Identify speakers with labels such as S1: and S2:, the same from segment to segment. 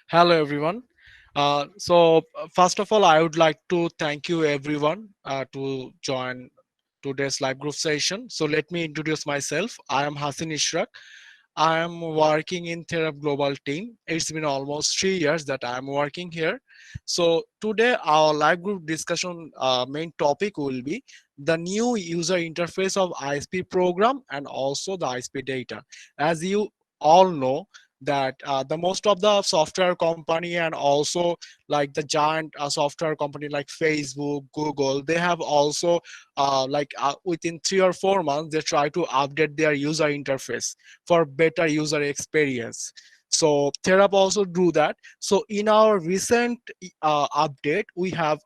S1: Hello, everyone. First of all, I would like to thank you, everyone, to join today's live group session. So, let me introduce myself. I am Hassan Ishraq. I am working in Therap Global team. It's been almost 3 years that I am working here. So, today, our live group discussion main topic will be the new user interface of ISP program and also the ISP data. As you all know, that the most of the software company and also like the giant software company like Facebook, Google, they have also within 3 or 4 months they try to update their user interface for better user experience. So Therap also do that. So in our recent update, we have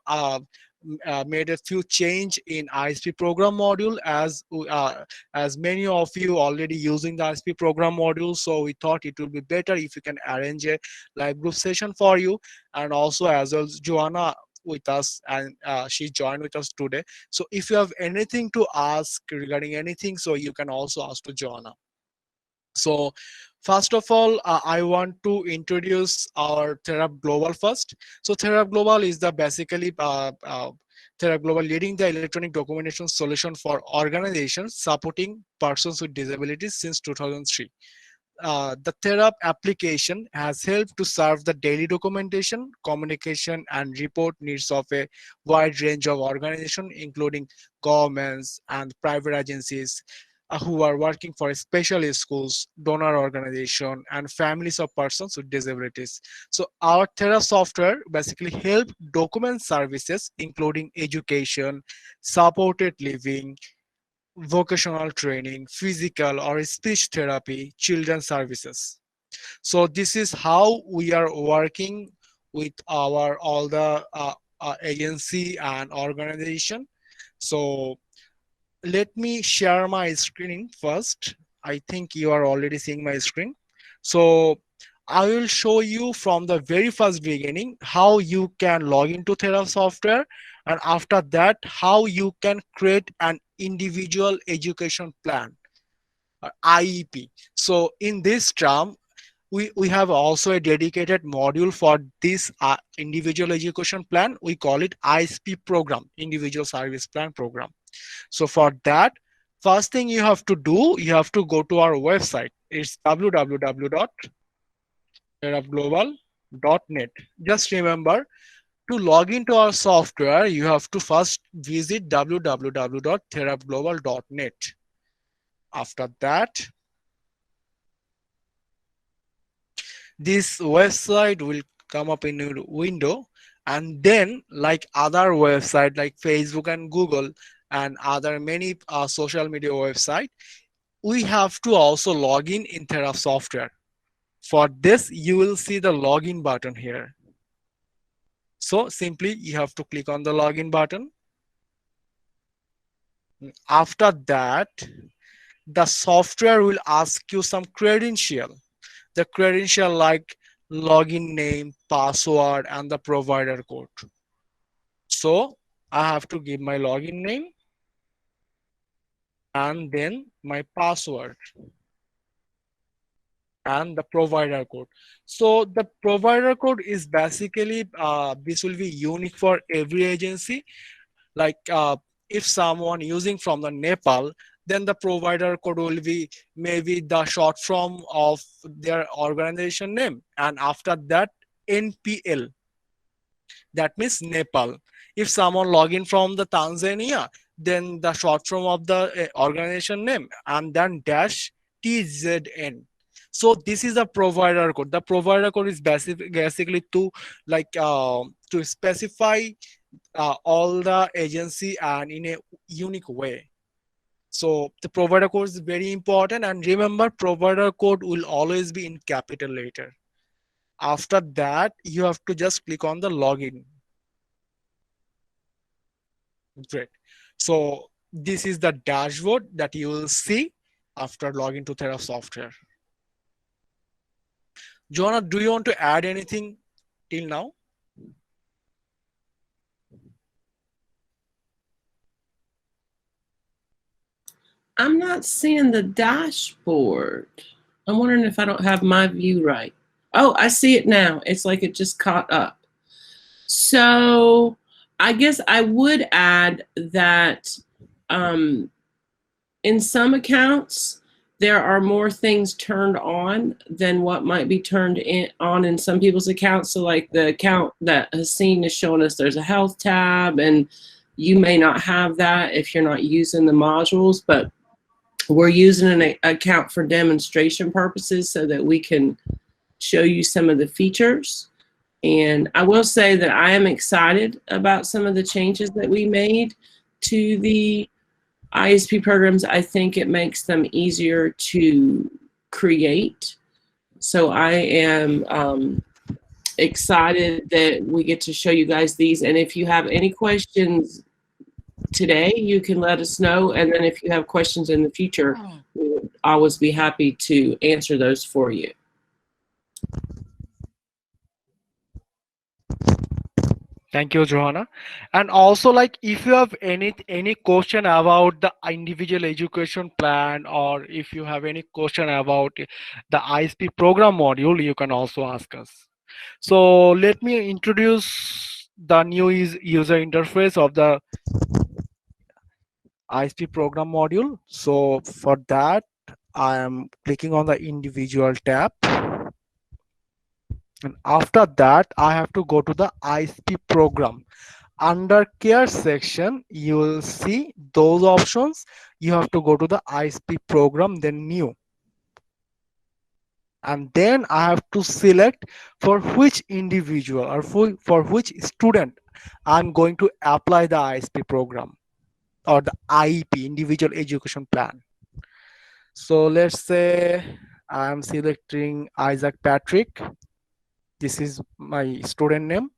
S1: made a few change in ISP program module as many of you already using the ISP program module. So we thought it would be better if we can arrange a live group session for you, and also as well Joanna with us, and she joined with us today. So if you have anything to ask regarding anything, so you can also ask to Joanna. So first of all, I want to introduce our Therap Global first. So Therap Global is the basically Therap Global leading the electronic documentation solution for organizations supporting persons with disabilities since 2003. The Therap application has helped to serve the daily documentation, communication, and report needs of a wide range of organizations, including governments and private agencies who are working for special schools, donor organization, and families of persons with disabilities. So our Thera software basically help document services, including education, supported living, vocational training, physical or speech therapy, children services. So this is how we are working with our all the agency and organization. So let me share my screen first. I think you are already seeing my screen. So I will show you from the very first beginning how you can log into Thera software, and after that how you can create an individual education plan, IEP. So in this term, we have also a dedicated module for this individual education plan. We call it ISP program, individual service plan program. So for that, first thing you have to do, you have to go to our website. It's www.therapglobal.net. Just remember, to log into our software, you have to first visit www.therapglobal.net. After that, this website will come up in your window, and then like other website like Facebook and Google and other many social media website, we have to also log in Thera software. For this, you will see the login button here. So simply you have to click on the login button. After that, the software will ask you some credential. The credential like login name, password, and the provider code. So I have to give my login name and then my password and the provider code. So the provider code is basically this will be unique for every agency. Like if someone using from the Nepal, then the provider code will be maybe the short form of their organization name, and after that NPL, that means Nepal. If someone login from the Tanzania, then the short form of the organization name and then dash TZN. So this is a provider code. The provider code is basically to to specify all the agency and in a unique way. So the provider code is very important, and remember provider code will always be in capital letter. After that, you have to just click on the login. Great. So this is the dashboard that you will see after login to Thera software. Jonah, do you want to add anything till now?
S2: I'm not seeing the dashboard. I'm wondering if I don't have my view right. Oh, I see it now. It's like it just caught up. So I guess I would add that um, in some accounts, there are more things turned on than what might be on in some people's accounts. So, like the account that Haseen is showing us, there's a health tab, and you may not have that if you're not using the modules, but we're using an account for demonstration purposes so that we can show you some of the features. And I will say that I am excited about some of the changes that we made to the ISP programs. I think it makes them easier to create. So I am excited that we get to show you guys these. And if you have any questions today, you can let us know. And then if you have questions in the future, we would always be happy to answer those for you.
S1: Thank you, Johanna. And also, like, if you have any question about the individual education plan, or if you have any question about the ISP program module, you can also ask us. So let me introduce the new user interface of the ISP program module. So for that, I am clicking on the individual tab. And after that, I have to go to the ISP program. Under care section, you will see those options. You have to go to the ISP program, then new. And then I have to select for which individual or for which student I'm going to apply the ISP program or the IEP, individual education plan. So let's say I'm selecting Isaac Patrick. This is my student name.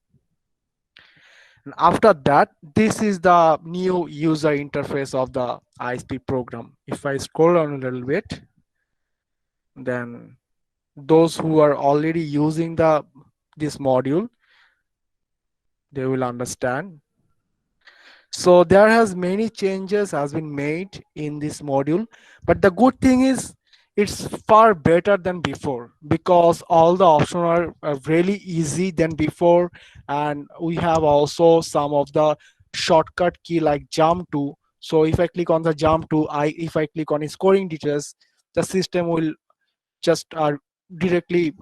S1: And after that, this is the new user interface of the ISP program. If I scroll down a little bit, then those who are already using this module, they will understand. So there has many changes has been made in this module, but the good thing is it's far better than before because all the options are really easy than before, and we have also some of the shortcut key like jump to. So if I click on the jump to, if I click on scoring details, the system will just directly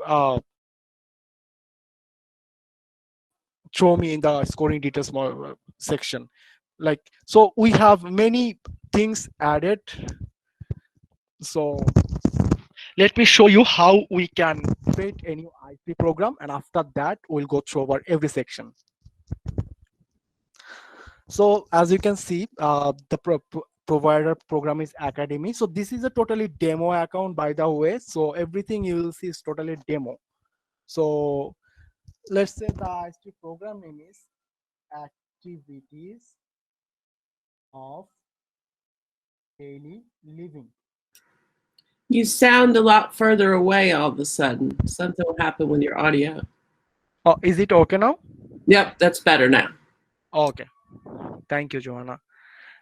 S1: throw me in the scoring details section. Like, so we have many things added. So let me show you how we can create a new IP program, and after that we'll go through over every section. So as you can see, the provider program is Academy. So this is a totally demo account, by the way. So everything you will see is totally demo. So let's say the ISP program name is Activities of Daily Living.
S2: You sound a lot further away all of a sudden. Something will happen with your audio.
S1: Oh, is it okay now?
S2: Yep, that's better now.
S1: Okay. Thank you, Joanna.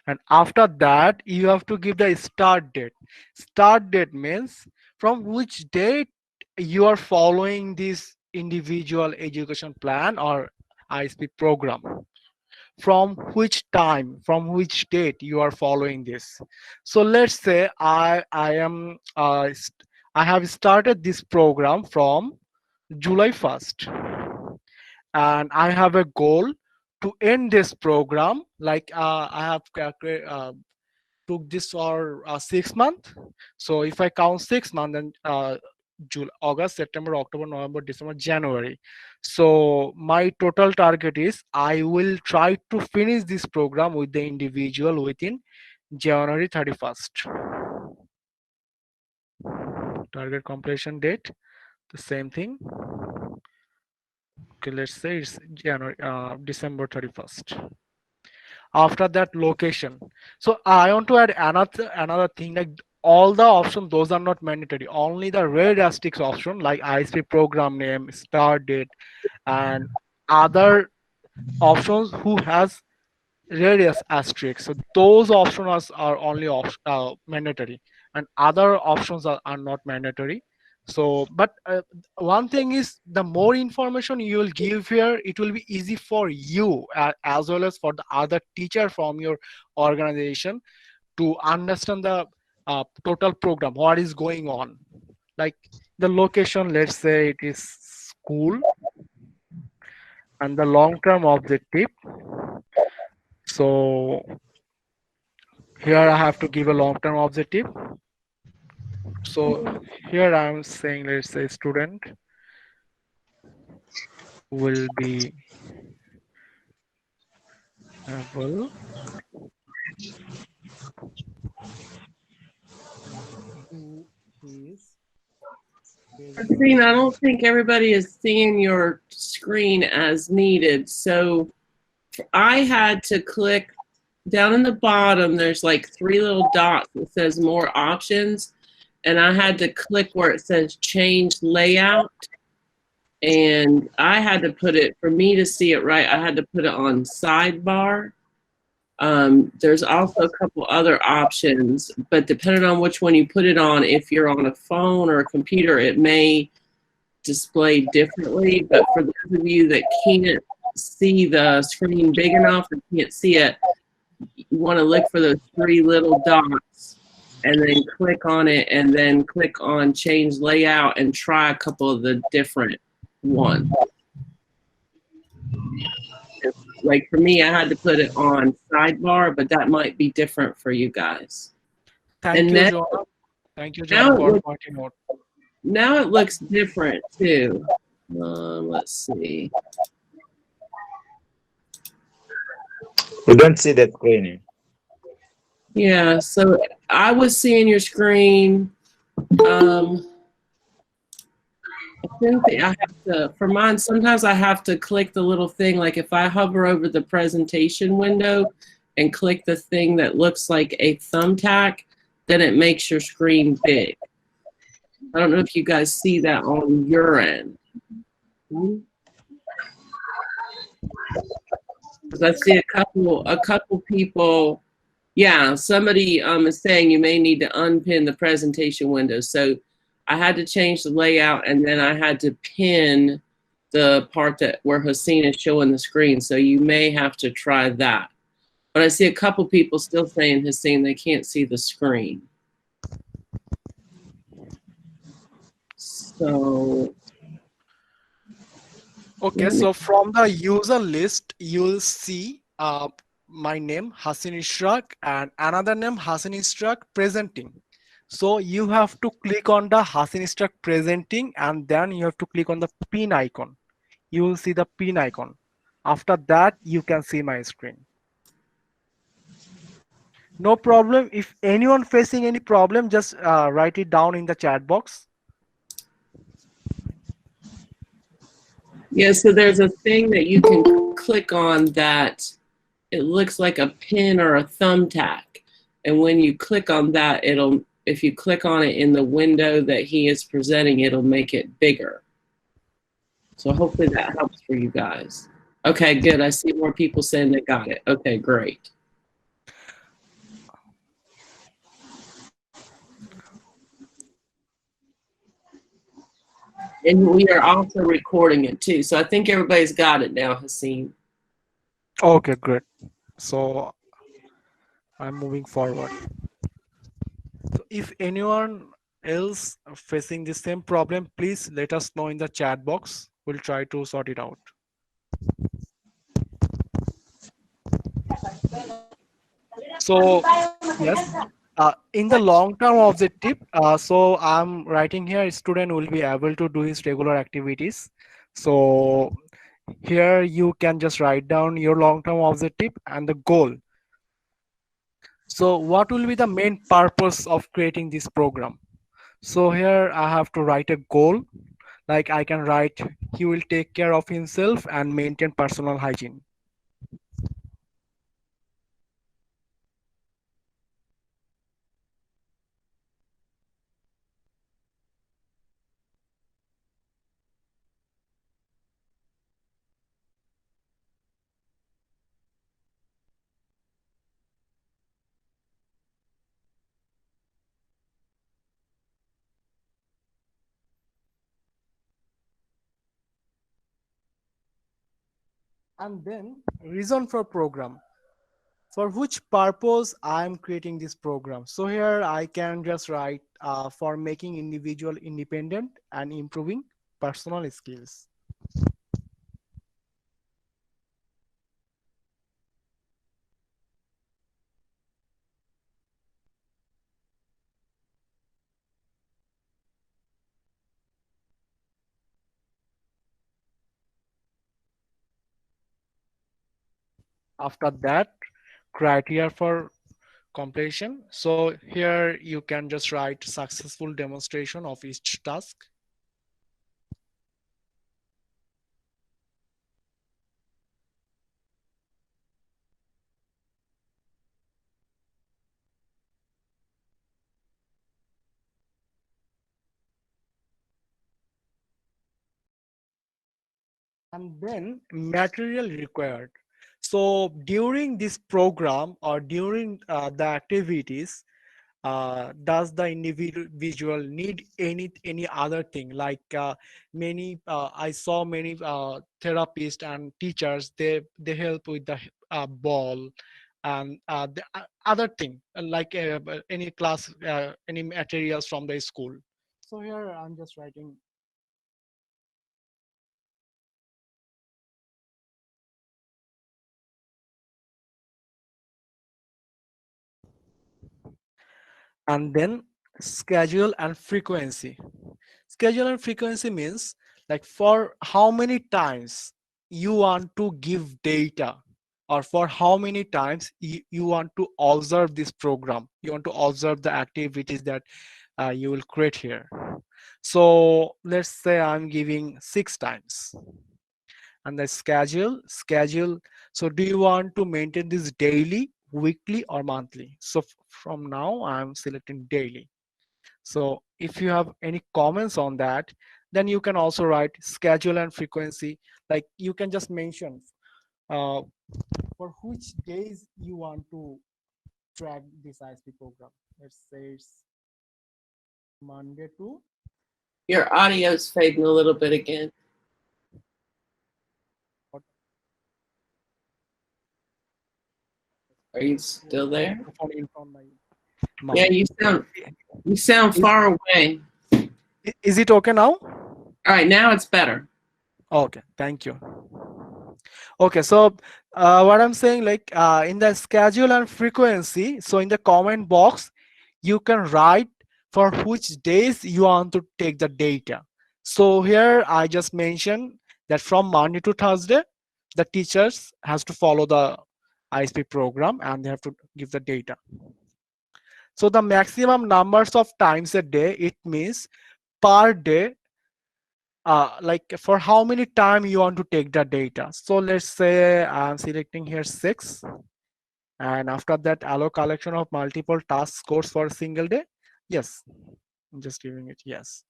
S1: And after that, you have to give the start date. Start date means from which date you are following this individual education plan or ISP program. From which time, from which date you are following this. So let's say I have started this program from July 1st, and I have a goal to end this program. Like I have took this for 6 months. So if I count 6 months, then July, August, September, October, November, December, January. So my total target is I will try to finish this program with the individual within January 31st. Target completion date, the same thing. Okay, let's say it's December 31st. After that, location. So I want to add another thing, like all the options, those are not mandatory. Only the red asterisk option like ISP program name, start date, and other options who has red asterisk. So those options are only mandatory, and other options are not mandatory. So but one thing is, the more information you will give here, it will be easy for you as well as for the other teacher from your organization to understand the total program, what is going on. Like the location, let's say it is school, and the long term objective. So here I have to give a long term objective. So here I'm saying, let's say student will be able do his regular.
S2: Christine, I don't think everybody is seeing your screen as needed. So I had to click down in the bottom. There's like three little dots that says more options. And I had to click where it says change layout. And I had to put it, for me to see it right, I had to put it on sidebar. There's also a couple other options, but depending on which one you put it on, if you're on a phone or a computer, it may display differently. But for those of you that can't see the screen big enough or can't see it, you want to look for those three little dots and then click on it and then click on change layout and try a couple of the different ones. Like for me, I had to put it on sidebar, but that might be different for you guys.
S1: Thank
S2: And
S1: you,
S2: then
S1: Jonah. Thank you, Jonah,
S2: now it
S1: for
S2: looks,
S1: pointing out.
S2: now it looks different too. Let's see.
S3: We don't see the screen.
S2: Yeah, so I was seeing your screen. I think that I have to, for mine, sometimes I have to click the little thing. Like if I hover over the presentation window and click the thing that looks like a thumbtack, then it makes your screen big. I don't know if you guys see that on your end. Because I see a couple people. Yeah, somebody is saying you may need to unpin the presentation window. So I had to change the layout, and then I had to pin the part that where Hossein is showing the screen. So you may have to try that. But I see a couple people still saying Hossein they can't see the screen. So
S1: Okay, so from the user list, you'll see my name Hassan Ishraq and another name Hassan Ishraq presenting. So you have to click on the Hassan Ishraq presenting, and then you have to click on the pin icon. You will see the pin icon. After that, you can see my screen. No problem. If anyone facing any problem, just write it down in the chat box.
S2: yeah, so there's a thing that you can click on that it looks like a pin or a thumbtack. And when you click on that, if you click on it in the window that he is presenting, it'll make it bigger. So hopefully that helps for you guys. Okay, good. I see more people saying they got it. Okay, great. And we are also recording it too. So I think everybody's got it now, Haseen.
S1: Okay, great. So I'm moving forward. So if anyone else facing the same problem, please let us know in the chat box. We'll try to sort it out. So yes, in the long-term objective, so I'm writing here, student will be able to do his regular activities. So here you can just write down your long-term objective and the goal. So what will be the main purpose of creating this program? So here I have to write a goal. Like I can write, he will take care of himself and maintain personal hygiene. And then reason for program, for which purpose I am creating this program. So here I can just write for making individual independent and improving personal skills. After that, criteria for completion. So here you can just write successful demonstration of each task. And then material required. So during this program or during the activities, does the individual need any other thing like many I saw many therapists and teachers, they help with the ball and the other thing like any class any materials from the school. So here I'm just writing. And then schedule and frequency. Schedule and frequency means like for how many times you want to give data, or for how many times you want to observe this program, you want to observe the activities that you will create here. So let's say I'm giving 6 times. And the schedule, so do you want to maintain this daily, weekly, or monthly? So from now I'm selecting daily. So if you have any comments on that, then you can also write schedule and frequency. Like you can just mention uh, for which days you want to track this ISP program. Let's say it's Monday to.
S2: Your audio's fading a little bit again. Are you still there?
S1: Microphone in front of my
S2: Yeah,
S1: mouth.
S2: you sound far away.
S1: Is it okay now?
S2: All right, now it's better.
S1: Okay, thank you. Okay, so what I'm saying, like in the schedule and frequency, so in the comment box, you can write for which days you want to take the data. So here I just mentioned that from Monday to Thursday, the teachers has to follow the ISP program and they have to give the data. So the maximum numbers of times a day, it means per day, like for how many time you want to take the data. So let's say I'm selecting here 6, and after that allow collection of multiple task scores for a single day. Yes, I'm just giving it yes.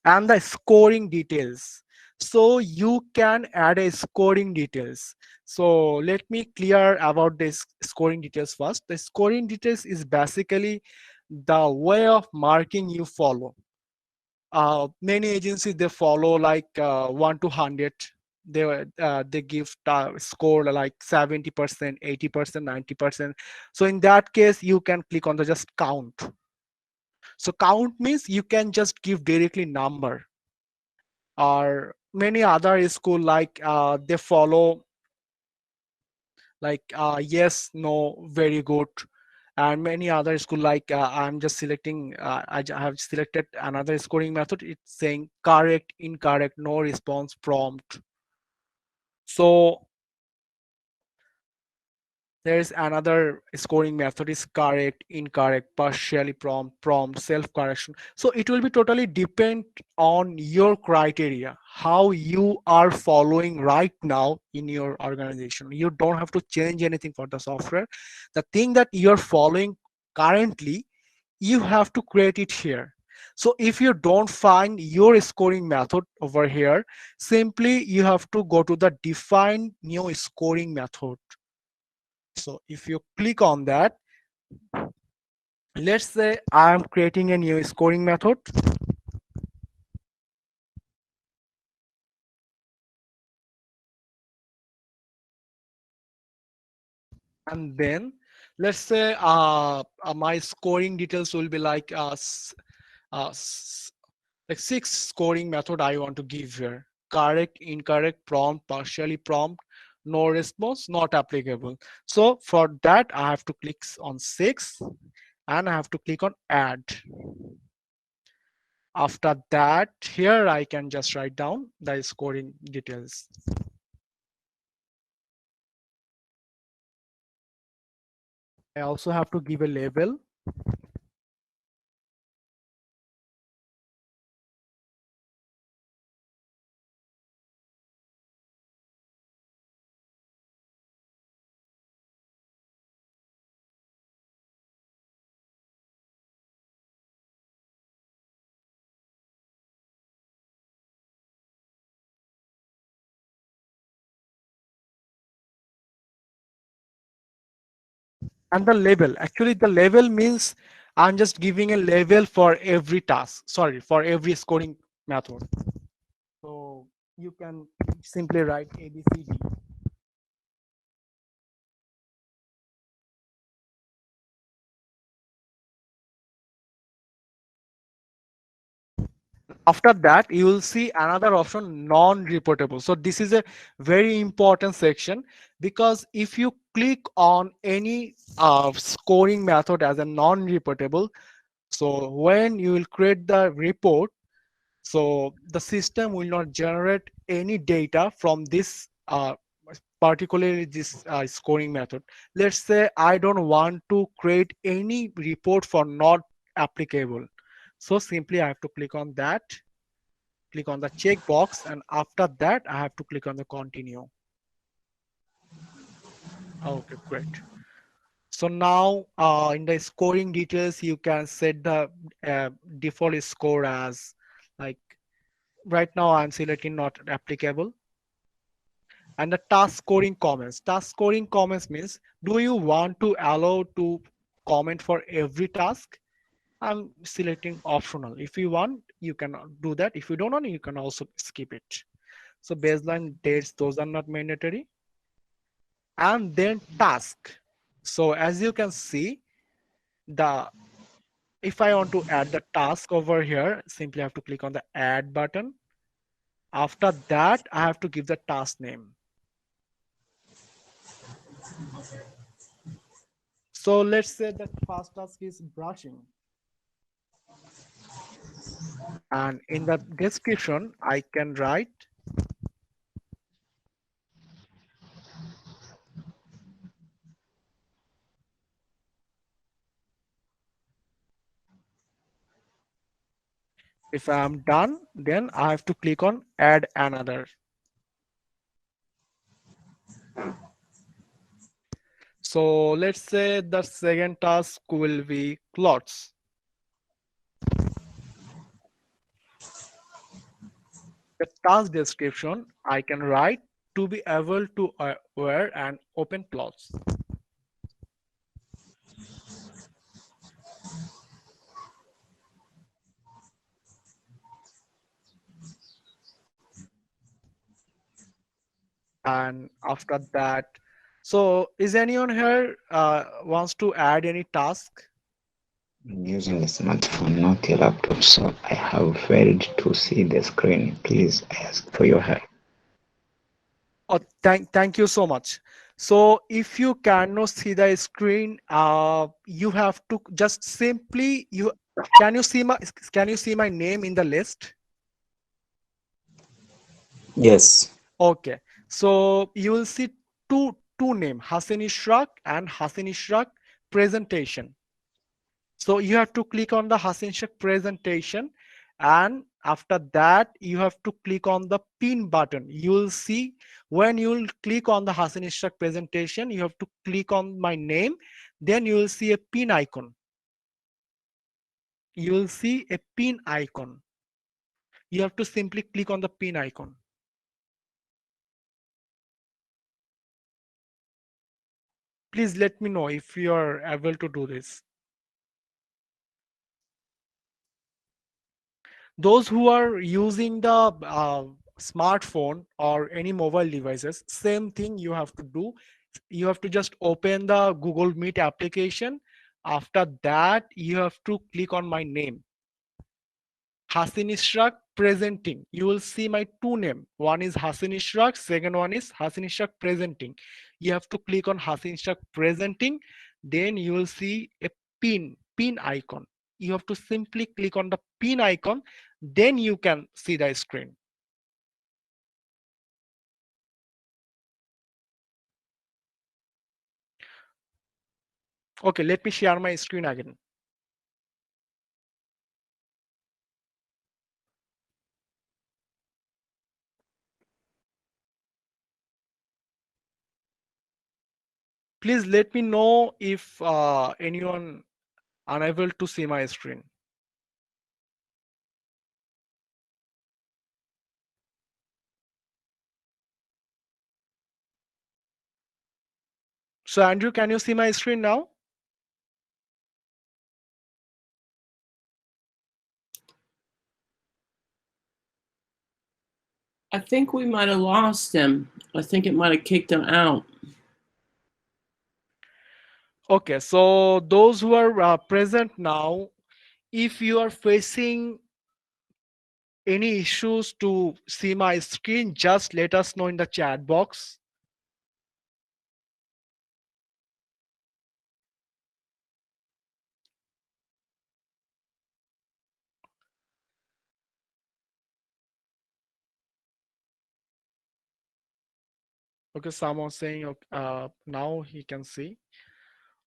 S1: And the scoring details, so you can add a scoring details. So let me clear about this scoring details first. The scoring details is basically the way of marking you follow. Many agencies, they follow like 1 to 100. They give score like 70%, 80%, 90%. So in that case you can click on the just count. So count means you can just give directly number. Or many other school like they follow like yes, no, very good. And many other school like I'm just selecting I have selected another scoring method. It's saying correct, incorrect, no response, prompt. So there is another scoring method is correct, incorrect, partially prompt, self correction. So it will be totally depend on your criteria, how you are following right now in your organization. You don't have to change anything for the software. The thing that you're following currently, you have to create it here. So if you don't find your scoring method over here, simply you have to go to the define new scoring method. So if you click on that, let's say I'm creating a new scoring method. And then let's say my scoring details will be like like 6 scoring method I want to give here: correct, incorrect, prompt, partially prompt, no response, not applicable. So for that I have to click on 6 and I have to click on add. After that, here I can just write down the scoring details. I also have to give a label. And the label, actually the label means I'm just giving a label for every task, sorry, for every scoring method. So you can simply write ABCD. After that you will see another option, non-reportable. So this is a very important section, because if you click on any scoring method as a non-reportable, so when you will create the report, so the system will not generate any data from this particularly this scoring method. Let's say I don't want to create any report for not applicable, so simply I have to click on that, click on the checkbox, and after that I have to click on the continue. Okay, great. So now in the scoring details you can set the default score as, like, right now I'm selecting not applicable. And the task scoring comments, task scoring comments means, do you want to allow to comment for every task? I'm selecting optional. If you want you can do that, if you don't want you can also skip it. So baseline dates, those are not mandatory. And then task. So as you can see, the if I want to add the task over here, simply have to click on the add button. After that I have to give the task name. So let's say that first task is brushing, and in the description I can write, if I'm done then I have to click on add another. So let's say the second task will be clothes. The task description I can write, to be able to wear and open clothes. And after that, so is anyone here wants to add any task?
S3: I'm using a smartphone, not a laptop, so I have failed to see the screen. Please ask for your help.
S1: Oh, thank you so much. So if you cannot see the screen, you have to just simply you can you see my name in the list?
S3: Yes.
S1: Okay. So you will see two name, Hassan Ishraq and Hassan Ishraq presentation. So you have to click on the Hassan Ishraq presentation, and after that you have to click on the pin button. You will see when you will click on the Hassan Ishraq presentation, you have to click on my name, then you will see a pin icon. You will see a pin icon. You have to simply click on the pin icon. Please let me know if you are able to do this. Those who are using the smartphone or any mobile devices, same thing you have to do. You have to just open the Google Meet application. After that, you have to click on my name, Hasin Ishrak presenting. You will see my two name. One is Hasin Ishrak, second one is Hasin Ishrak presenting. You have to click on Hasin Ishrak presenting. Then you will see a pin icon. You have to simply click on the pin icon. Then you can see the screen. Okay, let me share my screen again. Please let me know if anyone unable to see my screen. So Andrew, can you see my screen now?
S2: I think we might have lost him. I think it might have kicked him out.
S1: Okay, so those who are present now, if you are facing any issues to see my screen, just let us know in the chat box. Okay, someone saying now he can see.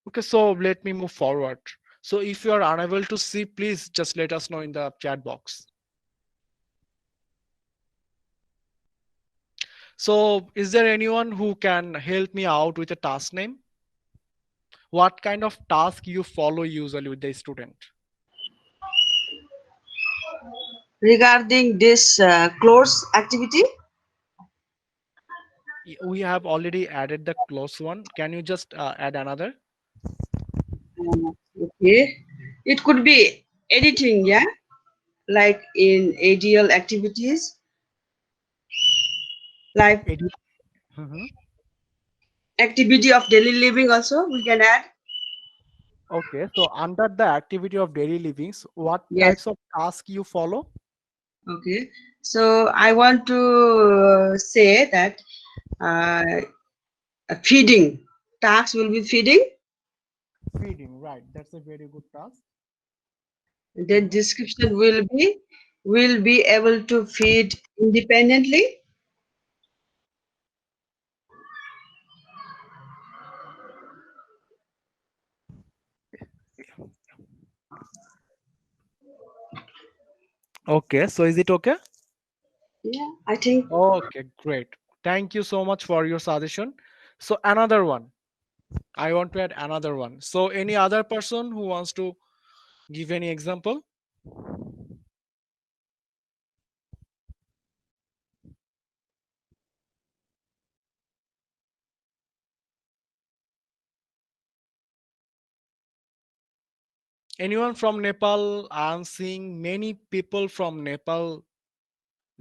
S1: Okay, so let me move forward. So if you are unable to see, please just let us know in the chat box. So is there anyone who can help me out with a task name? What kind of task you follow usually with the student?
S4: Regarding this course activity,
S1: We have already added the close one. Can you just add another?
S4: okay, it could be anything, yeah, like in ADL activities, like
S1: Edit. Mhm.
S4: activity of daily living also we can add.
S1: Okay, so under the activity of daily livings, what
S4: Yes,
S1: types of tasks you follow?
S4: okay. So I want to say that uh, feeding task will be feeding.
S1: Feeding, right? That's a very good task.
S4: Then
S1: Mhm.
S4: description will be able to feed independently.
S1: Okay, so is it okay?
S4: Yeah, I think.
S1: Okay, great. Thank you so much for your suggestion. So another one. I want to add another one. So any other person who wants to give any example? Anyone from Nepal? I'm seeing many people from Nepal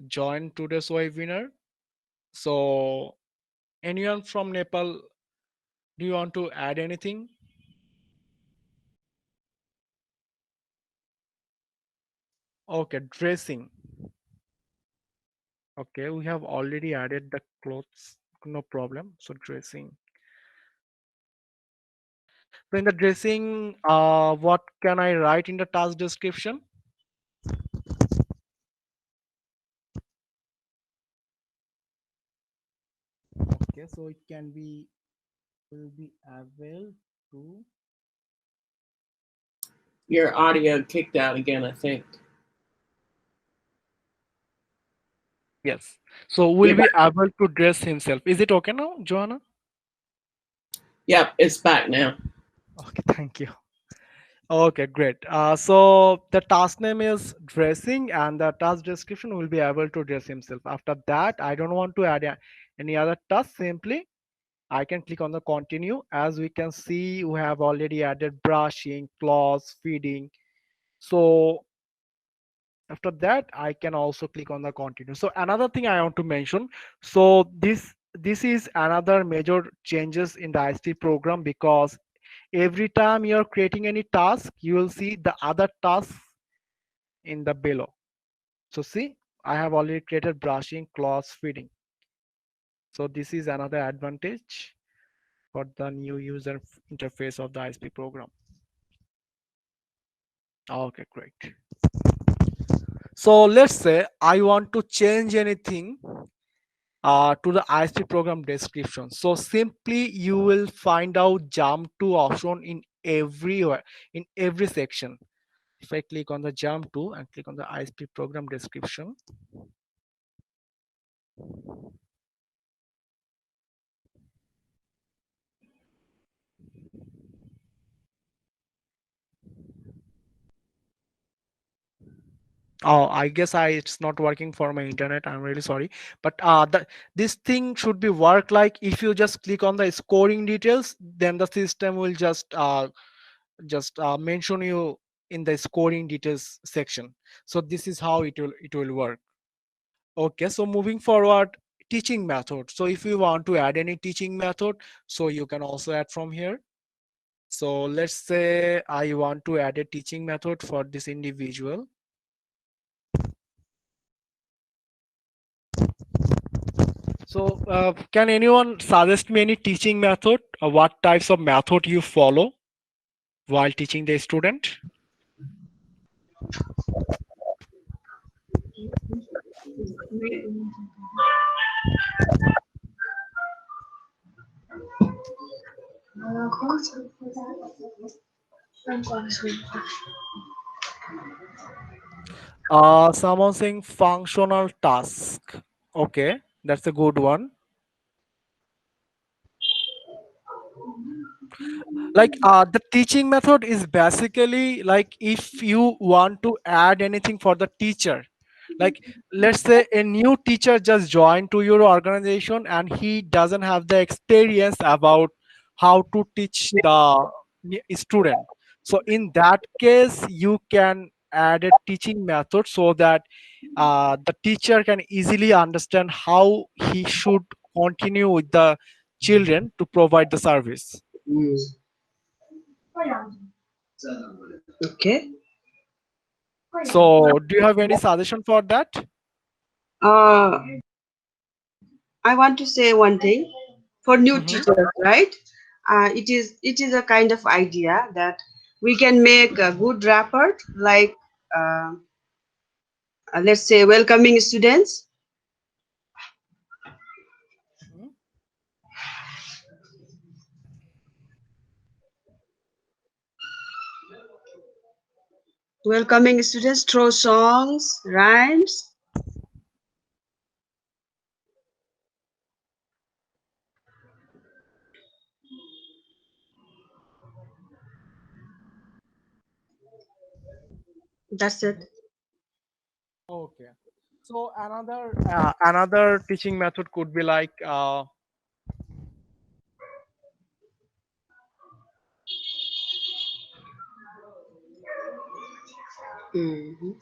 S1: join today's webinar. So anyone from Nepal, do you want to add anything? Okay, dressing. Okay, we have already added the clothes, no problem. So dressing. So in the dressing, what can I write in the task description? Okay, so it can be will be able to.
S2: Your audio kicked out again, I think.
S1: Yes. So will
S2: You're
S1: be
S2: back.
S1: able to dress himself. Is it okay now, Joanna?
S2: Yep, it's back now.
S1: Okay, thank you. Okay, great. So the task name is dressing, and the task description will be able to dress himself. After that, I don't want to add any other task. Simply, I can click on the continue. As we can see, we have already added brushing, clothes, feeding. So after that, I can also click on the continue. So another thing I want to mention. So this this is another major changes in the ISP program, because every time you're creating any task, you will see the other tasks in the below. So see, I have already created brushing, claws, feeding. So this is another advantage for the new user interface of the ISP program. Okay, great. So let's say I want to change anything to the ISP program description. So simply you will find out jump to option in every section. If I click on the jump to and click on the ISP program description, oh, I guess it's not working for my internet. I'm really sorry, but this thing should be work like if you just click on the scoring details, then the system will just mention you in the scoring details section. So this is how it will work. Okay, so moving forward, teaching method. So if you want to add any teaching method, so you can also add from here. So let's say I want to add a teaching method for this individual. So can anyone suggest me any teaching method, or what types of method you follow while teaching the student? Someone saying functional task. Okay, that's a good one. Like the teaching method is basically like if you want to add anything for the teacher, like let's say a new teacher just joined to your organization and he doesn't have the experience about how to teach the student. So in that case you can add a teaching method so that the teacher can easily understand how he should continue with the children to provide the service.
S4: Mm. Okay.
S1: So, do you have any suggestion for that?
S4: Uh, I want to say one thing for new
S1: Mm-hmm.
S4: teachers, right? It is a kind of idea that we can make a good rapport, like uh, let's say welcoming students. Welcoming students through songs, rhymes. That's it.
S1: Okay. So another teaching method could be like
S4: Mhm.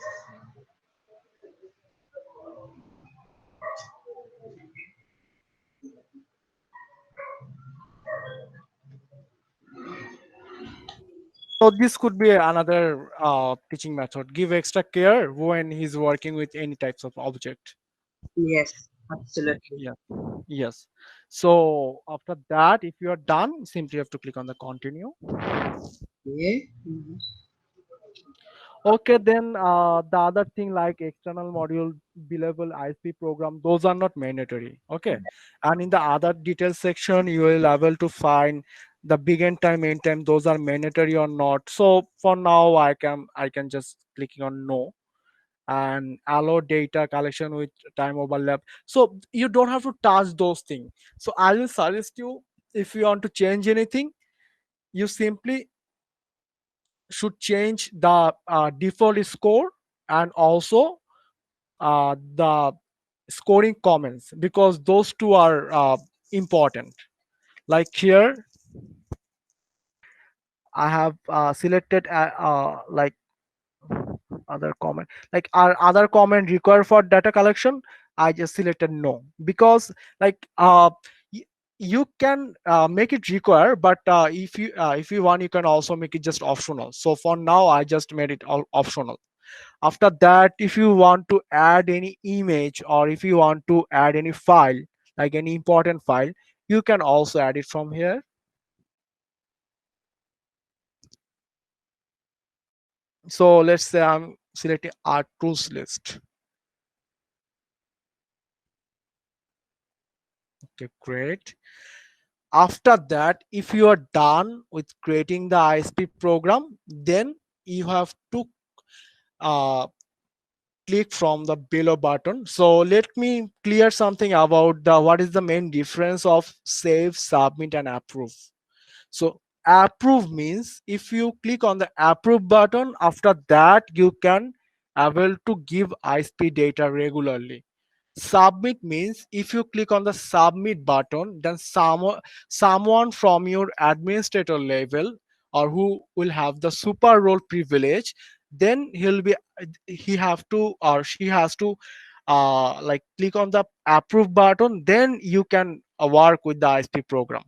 S1: so this could be another teaching method. Give extra care when he's working with any types of object.
S4: Yes, absolutely.
S1: Yeah. Yes. So after that, if you are done, simply have to click on the continue.
S4: Yeah. Mhm.
S1: Okay, then the other thing like external module, billable ISP program, those are not mandatory. Okay, and in the other details section, you will able to find the begin time, end time. Those are mandatory or not. So for now, I can just clicking on no and allow data collection with time overlap. So you don't have to touch those things. So I will suggest you, if you want to change anything, you simply should change the default score and also the scoring comments, because those two are important. Like here I have selected like other comment, like our other comment required for data collection. I just selected no, because like y- you can make it require, but if you want, you can also make it just optional. So for now I just made it all optional. After that, if you want to add any image, or if you want to add any file, like any important file, you can also add it from here. So let's say I'm selecting our tools list. Okay, great. After that, if you are done with creating the ISP program, then you have to uh, click from the below button. So let me clear something about the what is the main difference of save, submit, and approve. So approve means if you click on the approve button, after that you can able to give ISP data regularly. Submit means if you click on the submit button, then someone from your administrator level, or who will have the super role privilege, then he have to, or she has to like click on the approve button, then you can work with the ISP program.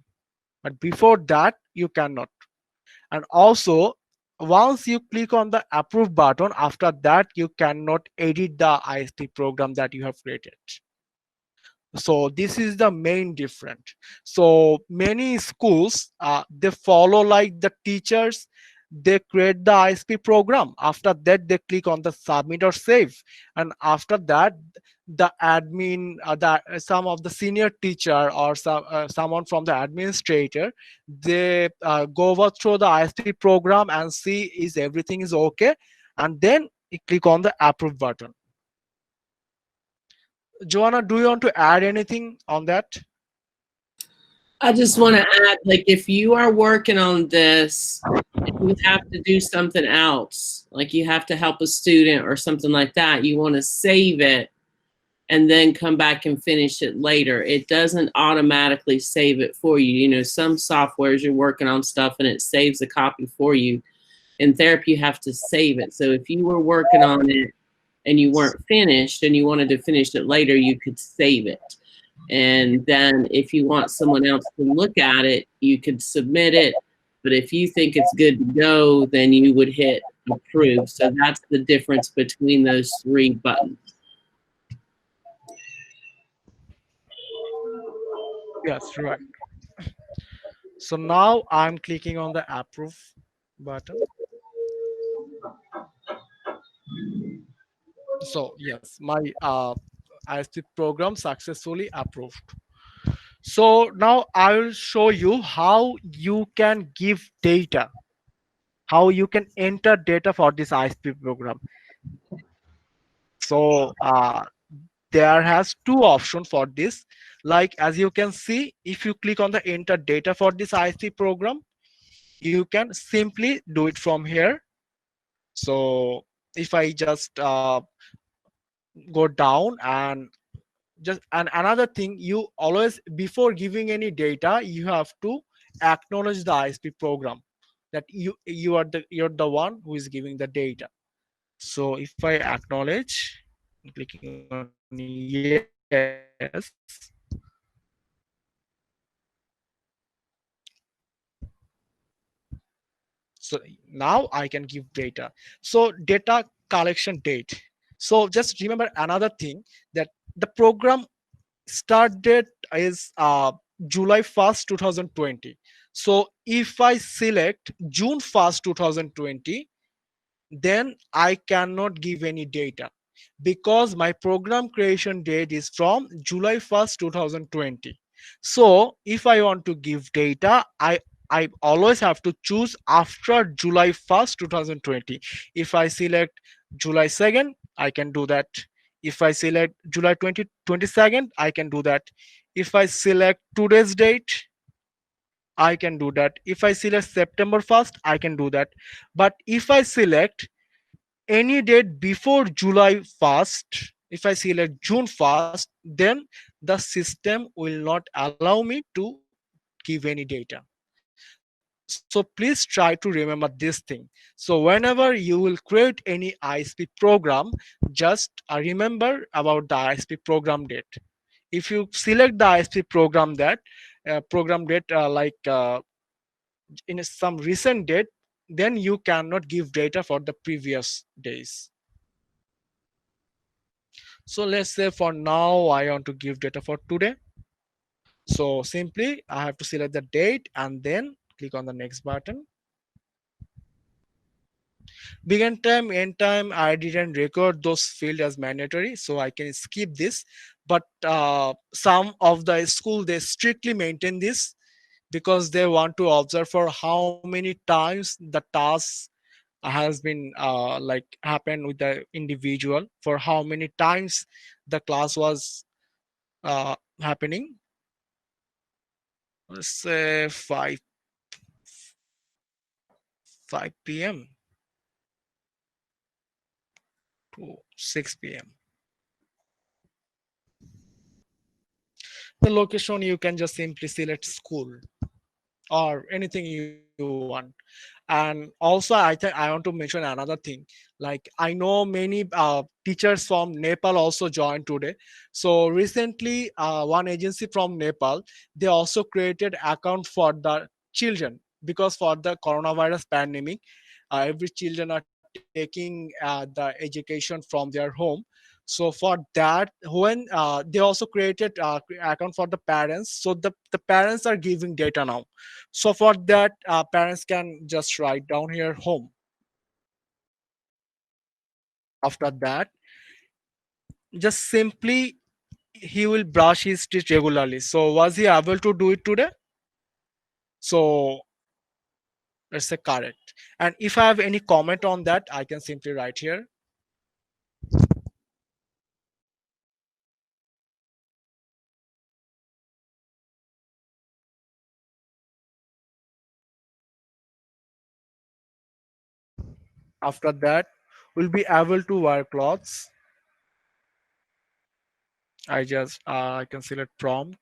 S1: But before that you cannot. And also, once you click on the approve button, after that you cannot edit the ISP program that you have created. So this is the main difference. So many schools they follow like the teachers, they create the ISP program, after that they click on the submit or save, and after that the admin, some of the senior teacher, or someone from the administrator, they go over through the ISP program and see is everything is okay, and then you click on the approve button. Joanna, do you want to add anything on that?
S2: I just want to add, like, if you are working on this and you have to do something else, like you have to help a student or something like that, you want to save it and then come back and finish it later. It doesn't automatically save it for you. You know, some softwares you're working on stuff and it saves a copy for you. In Therap, you have to save it. So if you were working on it and you weren't finished and you wanted to finish it later, you could save it. And then if you want someone else to look at it, you could submit it. But if you think it's good to go, then you would hit approve. So that's the difference between those three buttons.
S1: Yes, right. So now I'm clicking on the approve button. So yes, my ISP program successfully approved. So now I will show you how you can give data, how you can enter data for this ISP program. So there has two options for this. Like as you can see, if you click on the enter data for this ISP program, you can simply do it from here. So if I just go down, and just and another thing, you always, before giving any data, you have to acknowledge the ISP program, that you're the one who is giving the data. So if I acknowledge, clicking on yes, so now I can give data. So data collection date. So just remember another thing, that the program start date is July 1st 2020. So if I select June 1st 2020, then I cannot give any data, because my program creation date is from July 1st 2020. So if I want to give data, I always have to choose after July 1st 2020. If I select July 2nd, I can do that. If I select July 22nd, I can do that. If I select today's date, I can do that. If I select September 1st, I can do that. But if I select any date before July 1st, if I select June 1st, then the system will not allow me to give any data. So So please try to remember this thing. So whenever you will create any ISP program, just remember about the ISP program date. If you select the ISP program date in some recent date, then you cannot give data for the previous days. So let's say for now I want to give data for today. So simply I have to select the date and then click on the next button. Begin time, end time, I didn't record those fields as mandatory, so I can skip this. But some of the school, they strictly maintain this because they want to observe for how many times the task has been happened with the individual, for how many times the class was happening. Let's say 5 p.m. to 6 p.m. The location, you can just simply select school or anything you want. And also I want to mention another thing. Like, I know many teachers from Nepal also joined today. So recently one agency from Nepal, they also created account for the children, because for the coronavirus pandemic, every children are taking the education from their home. So for that, when they also created account for the parents, so the parents are giving data now. So for that, parents can just write down here home. After that, just simply he will brush his teeth regularly. So was he able to do it today? So let's say correct. And if I have any comment on that, I can simply write here. After that, we'll be able to wear clothes. I can select prompt.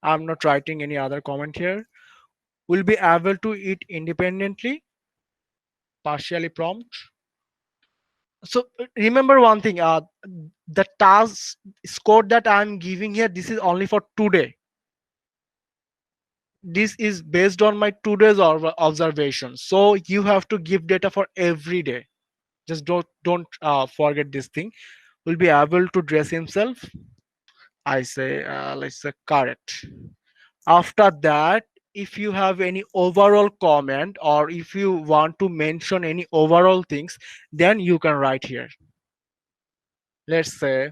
S1: I'm not writing any other comment here. Will be able to eat independently, partially prompt. So remember one thing, the task score that I'm giving here, this is only for today. This is based on my today's observation. So you have to give data for every day. Just don't forget this thing. Will be able to dress himself. I say let's say correct. After that, if you have any overall comment or if you want to mention any overall things, then you can write here. Let's say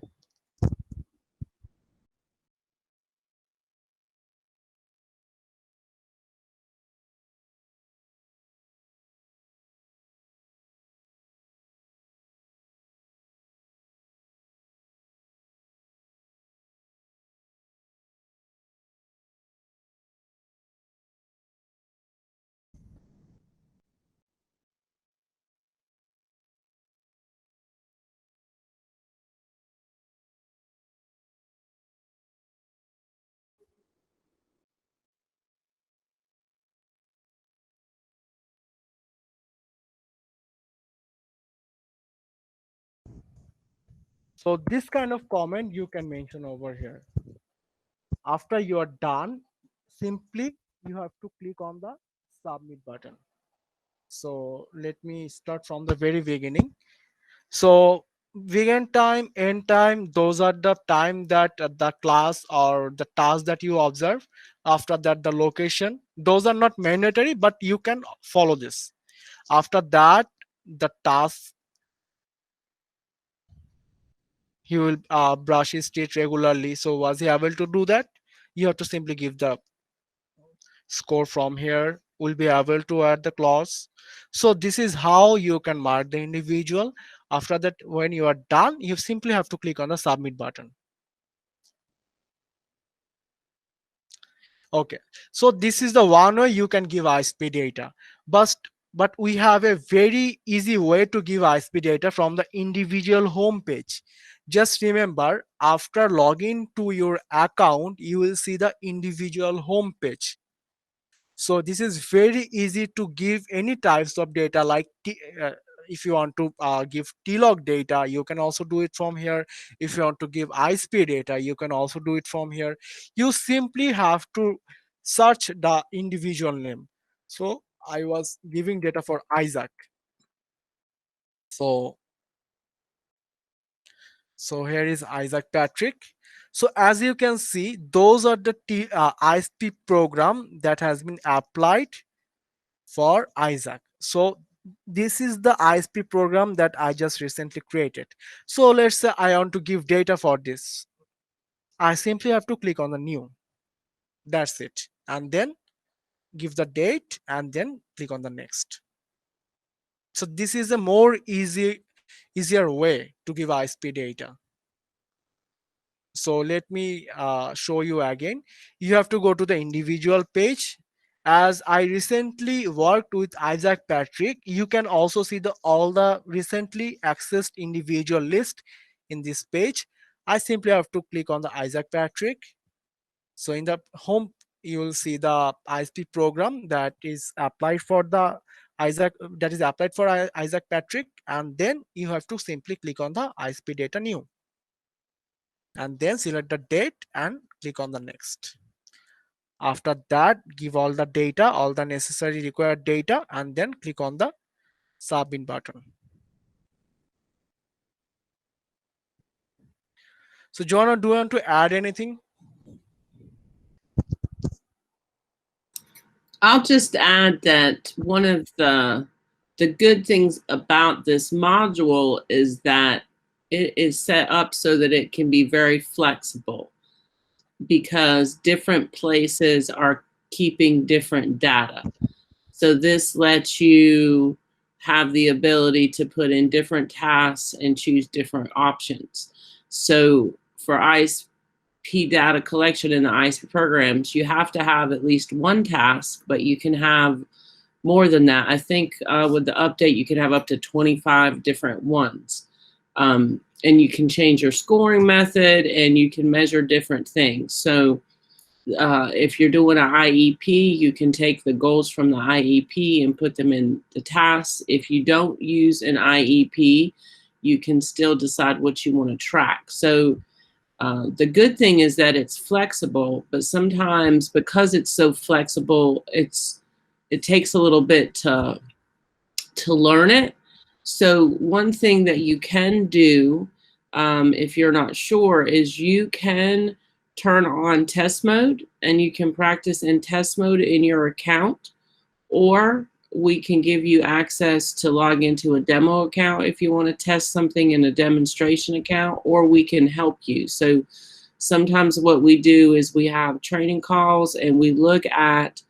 S1: so. This kind of comment you can mention over here. After you are done, simply you have to click on the submit button. So let me start from the very beginning. So begin time, end time, those are the time that the class or the task that you observe. After that, the location, those are not mandatory, but you can follow this. After that, the task, he will brush his teeth regularly. So was he able to do that? You have to simply give the score from here. Will be able to add the clause. So this is how you can mark the individual. After that, when you are done, you simply have to click on the submit button. Okay, so this is the one way you can give ISP data, but we have a very easy way to give ISP data from the individual home page. Just remember, after login to your account, you will see the individual home page. So this is very easy to give any types of data like if you want to give T-log data, you can also do it from here. If you want to give ISP data, you can also do it from here. You simply have to search the individual name. So I was giving data for Isaac. So here is Isaac Patrick. So as you can see, those are the ISP program that has been applied for Isaac. So this is the ISP program that I just recently created. So let's say I want to give data for this. I simply have to click on the new. That's it. And then give the date and then click on the next. So this is a more easier way to give ISP data. So let me show you again. You have to go to the individual page. As I recently worked with Isaac Patrick, you can also see all the recently accessed individual list in this page. I simply have to click on the Isaac Patrick. So in the home, you will see the ISP program that is applied for the Isaac Patrick, and then you have to simply click on the ISP data new, and then select the date and click on the next. After that, give all the data, all the necessary required data, and then click on the submit button. So Joanna, do you want to add anything?
S2: I'll just add that one of the good things about this module is that it is set up so that it can be very flexible, because different places are keeping different data. So this lets you have the ability to put in different tasks and choose different options. So for ISP data collection in the ISP programs, you have to have at least one task, but you can have more than that. I think with the update, you can have up to 25 different ones. And you can change your scoring method and you can measure different things. So if you're doing an IEP, you can take the goals from the IEP and put them in the tasks. If you don't use an IEP, you can still decide what you want to track. So the good thing is that it's flexible, but sometimes because it's so flexible, it takes a little bit to learn it. So one thing that you can do, if you're not sure, is you can turn on test mode and you can practice in test mode in your account, or we can give you access to log into a demo account if you want to test something in a demonstration account, or we can help you. So sometimes what we do is we have training calls and we look at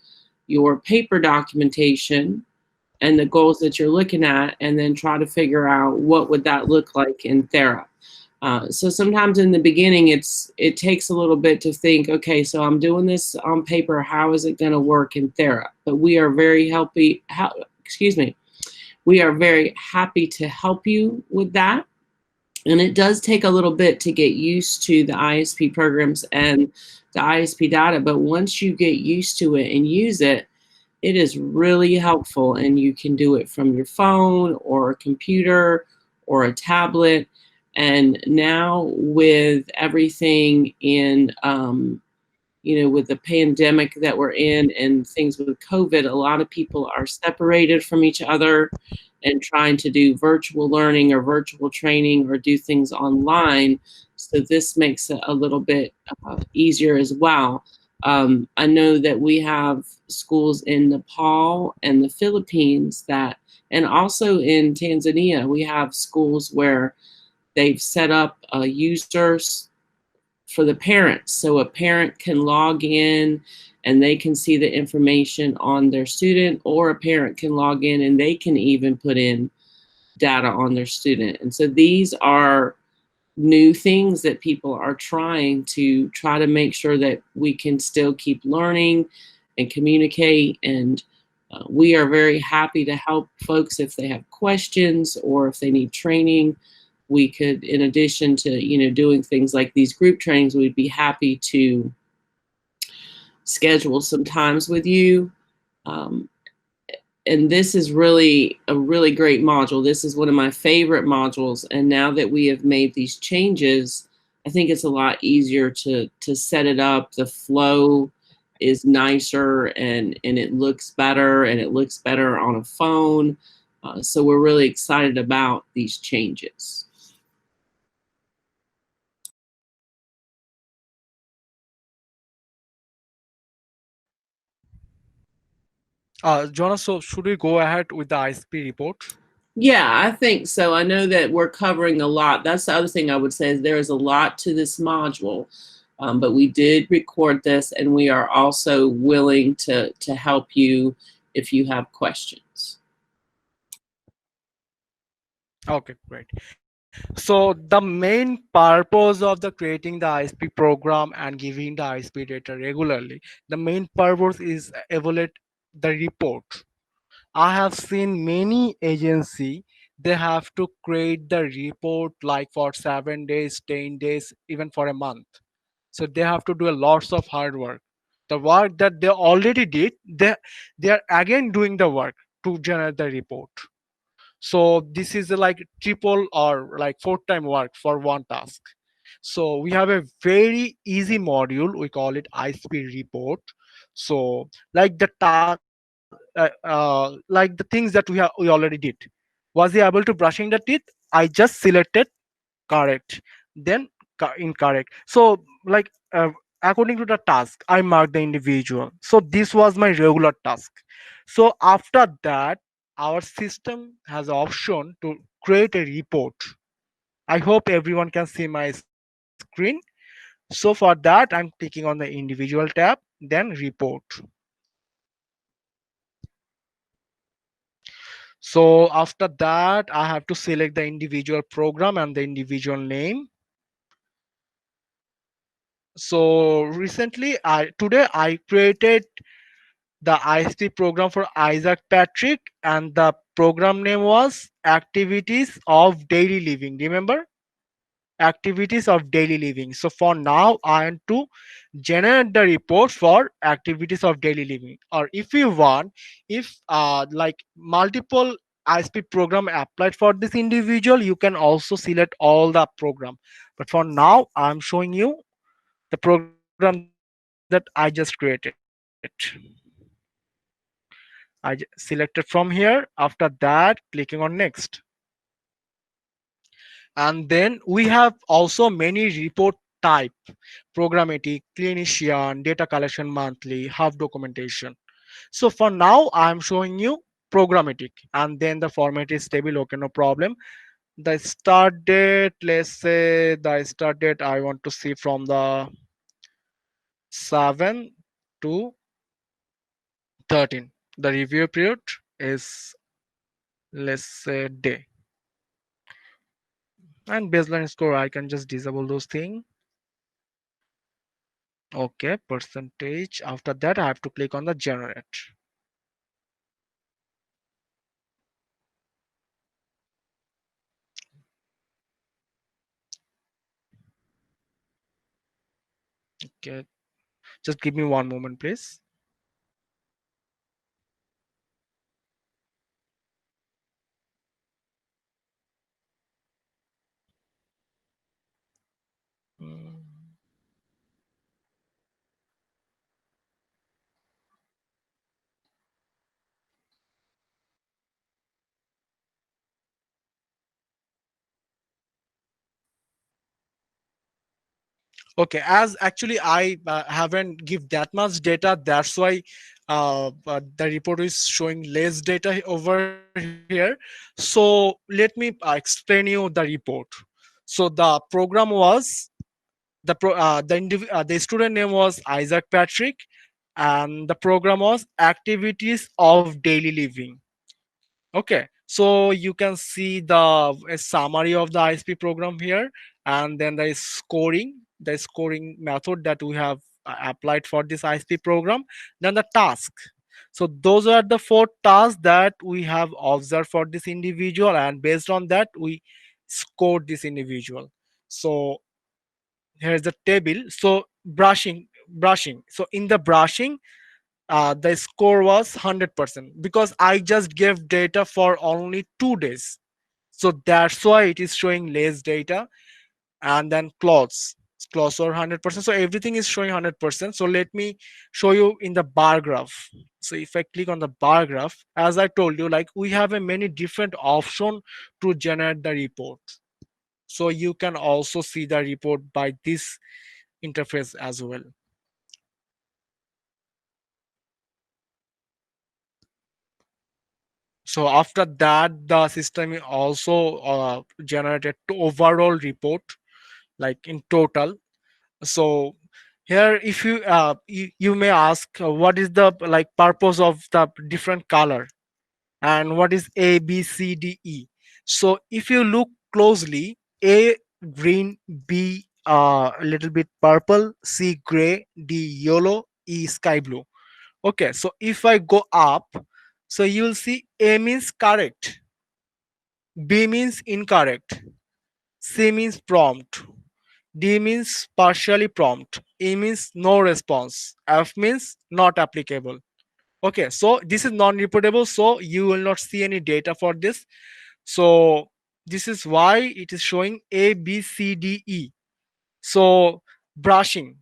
S2: your paper documentation and the goals that you're looking at, and then try to figure out what would that look like in Therap. So sometimes in the beginning, it takes a little bit to think, okay, so I'm doing this on paper, how is it going to work in Therap? But we are very we are very happy to help you with that. And it does take a little bit to get used to the ISP programs and the ISP data, but once you get used to it and use it, it is really helpful, and you can do it from your phone or a computer or a tablet. And now with everything in, with the pandemic that we're in and things with COVID, a lot of people are separated from each other and trying to do virtual learning or virtual training or do things online. So this makes it a little bit easier as well. I know that we have schools in Nepal and the Philippines and also in Tanzania, we have schools where they've set up users for the parents. So a parent can log in and they can see the information on their student, or a parent can log in and they can even put in data on their student. And so these are new things that people are trying to make sure that we can still keep learning and communicate. And we are very happy to help folks if they have questions or if they need training. We could, in addition to, doing things like these group trainings, we'd be happy to schedule some times with you Um, and this is really a really great module. This is one of my favorite modules. And now that we have made these changes, I think it's a lot easier to set it up. The flow is nicer and it looks better, and it looks better on a phone. So we're really excited about these changes.
S1: Jonas, so should we go ahead with the ISP report?
S2: Yeah, I think so. I know that we're covering a lot. That's the other thing I would say is there is a lot to this module, but we did record this, and we are also willing to help you if you have questions.
S1: Okay, great. So the main purpose of the creating the ISP program and giving the ISP data regularly, the main purpose is evaluate the report. I have seen many agency, they have to create the report like for 7 days, 10 days, even for a month. So they have to do a lots of hard work. The work that they already did, they are again doing the work to generate the report. So this is like triple or like four time work for one task. So we have a very easy module, we call it ISP report. So like the like the things that we already did. Was he able to brushing the teeth? I just selected correct, then incorrect. So like according to the task I marked the individual, so this was my regular task. So after that our system has option to create a report. I hope everyone can see my screen. So for that I'm clicking on the individual tab, then report. So after that I have to select the individual program and the individual name. So recently I created the ISP program for Isaac Patrick, and the program name was Activities of Daily Living. Remember? Activities of Daily Living. So for now, I want to generate the report for activities of daily living. Or if you want, if like multiple ISP program applied for this individual, you can also select all the program. But for now, I'm showing you the program that I just created. Selected from here. After that, clicking on next. And then we have also many report type: programmatic, clinician, data collection monthly, half documentation. So for now I'm showing you programmatic, and then the format is stable. Okay, no problem. The start date, let's say the start date I want to see from the 7 to 13. The review period is, let's say, day. And baseline score I can just disable those things. Okay, percentage. After that I have to click on the generate. Okay, just give me one moment please. Mm. Okay, as actually I haven't give that much data, that's why the report is showing less data over here. So let me explain you the report. So the program was the student name was Isaac Patrick, and the program was activities of daily living. Okay, so you can see the a summary of the ISP program here, and then the scoring method that we have applied for this ISP program. Then the task. So those are the four tasks that we have observed for this individual, and based on that we scored this individual. So here's the table. So brushing. So in the brushing, the score was 100% because I just gave data for only 2 days. So that's why it is showing less data. And then clothes are 100%. So everything is showing 100%. So let me show you in the bar graph. So if I click on the bar graph, as I told you, like we have a many different option to generate the report. So you can also see the report by this interface as well. So after that, the system also generated overall report, like in total. So here, if you may ask, what is the like purpose of the different color, and what is A, B, C, D, E? So if you look closely, A green, B a little bit purple, C gray, D yellow, E sky blue. Okay, so if I go up, so you'll see A means correct, B means incorrect, C means prompt, D means partially prompt, E means no response, F means not applicable. Okay, so this is non-reportable, so you will not see any data for this. So this is why it is showing A, B, C, D, E. So brushing.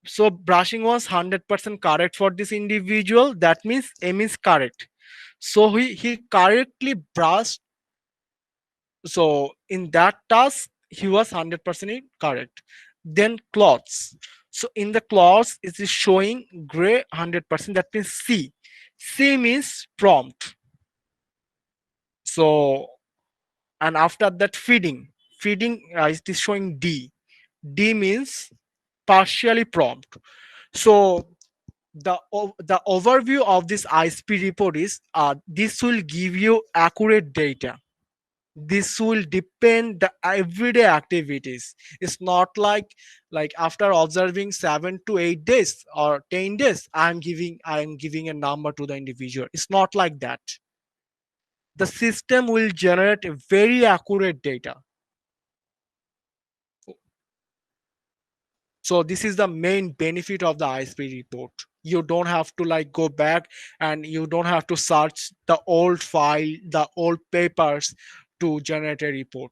S1: So brushing was 100% correct for this individual. That means M is correct. So he correctly brushed. So in that task, he was 100% correct. Then clothes. So in the clothes, it is showing gray 100%. That means C. C means prompt. So and after that feeding it is showing D. D means partially prompt. So the overview of this ISP report is this will give you accurate data. This will depend the everyday activities. It's not like after observing 7 to 8 days or 10 days, I'm giving a number to the individual. It's not like that. The system will generate a very accurate data. So this is the main benefit of the ISP report. You don't have to like go back, and you don't have to search the old file, the old papers to generate a report.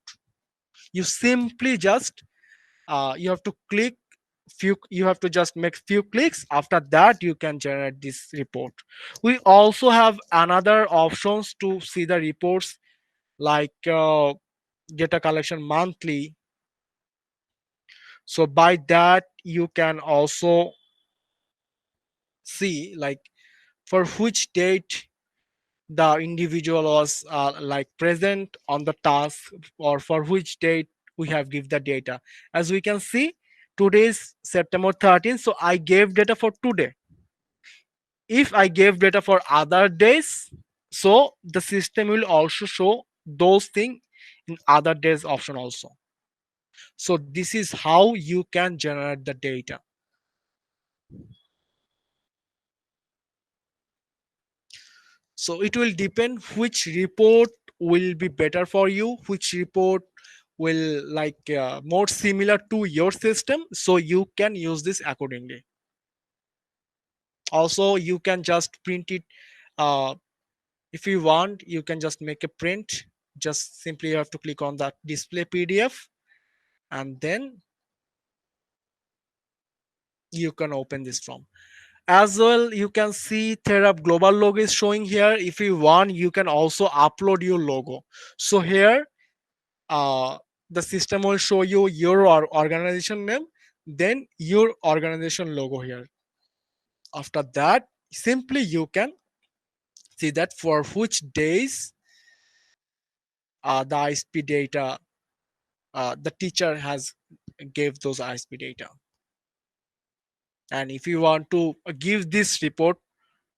S1: You simply just you have to click few, you have to just make few clicks. After that you can generate this report. We also have another options to see the reports, like data collection monthly. So by that you can also see like for which date the individual was like present on the task, or for which date we have give the data. As we can see, today is September 13th, so I gave data for today. If I gave data for other days, so the system will also show those things in other days option also. So this is how you can generate the data. So it will depend which report will be better for you, which report will like more similar to your system, so you can use this accordingly. Also you can just print it. uh, if you want, you can just make a print. Just simply you have to click on that display PDF, and then you can open this from. As well, you can see Therap global logo is showing here. If you want, you can also upload your logo. So here uh, the system will show you your organization name, then your organization logo here. After that, simply you can see that for which days the ISP data the teacher has gave those ISP data. And if you want to give this report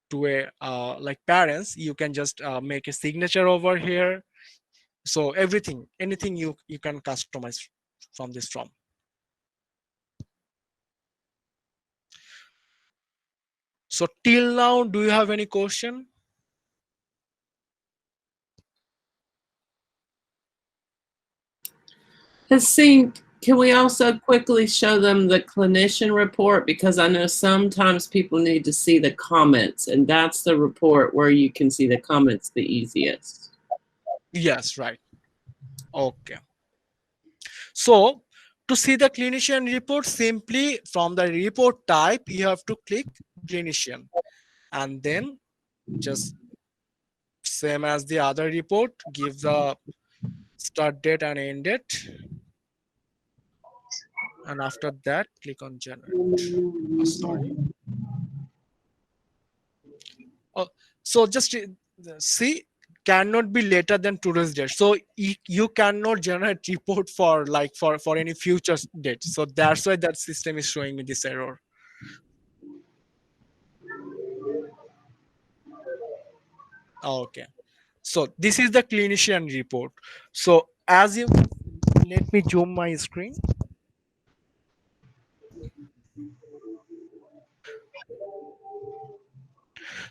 S1: to a like parents, you can just make a signature over here. So everything, anything you can customize from this from. So till now, do you have any question?
S2: Haseen, Can we also quickly show them the clinician report? Because I know sometimes people need to see the comments, and that's the report where you can see the comments the easiest.
S1: Yes, right. Okay. So to see the clinician report, simply from the report type, you have to click clinician, and then just same as the other report, give the start date and end date, and after that click on generate. Oh, sorry. Oh, so just see, cannot be later than today's date. So you cannot generate report for like for any future date. So that's why that system is showing me this error. Okay. So this is the clinician report. So as you let me zoom my screen.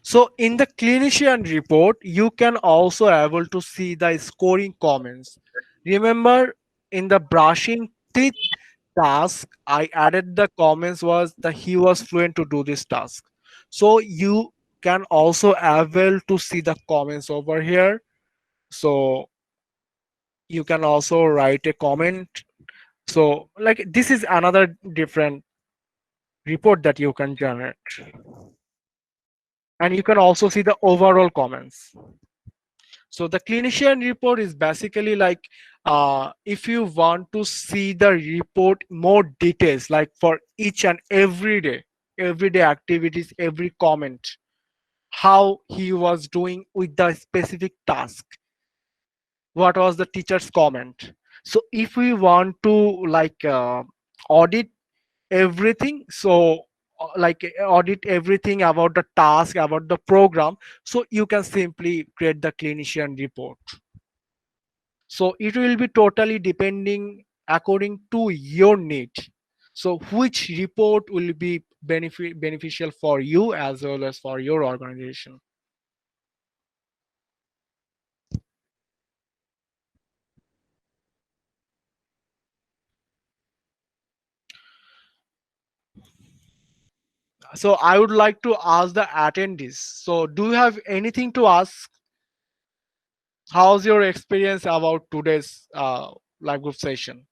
S1: So in the clinician report, you can also able to see the scoring comments. Remember in the brushing teeth task, I added the comments was that he was fluent to do this task. So you can also able to see the comments over here. So you can also write a comment. So like this is another different report that you can generate. And you can also see the overall comments. So the clinician report is basically like if you want to see the report more details, like for each and everyday activities, every comment, how he was doing with the specific task, what was the teacher's comment. So if we want to like audit everything, so like audit everything about the task, about the program, so you can simply create the clinician report. So it will be totally depending according to your need. So which report will be beneficial for you as well as for your organization. So I would like to ask the attendees, so do you have anything to ask? How's your experience about today's live group session?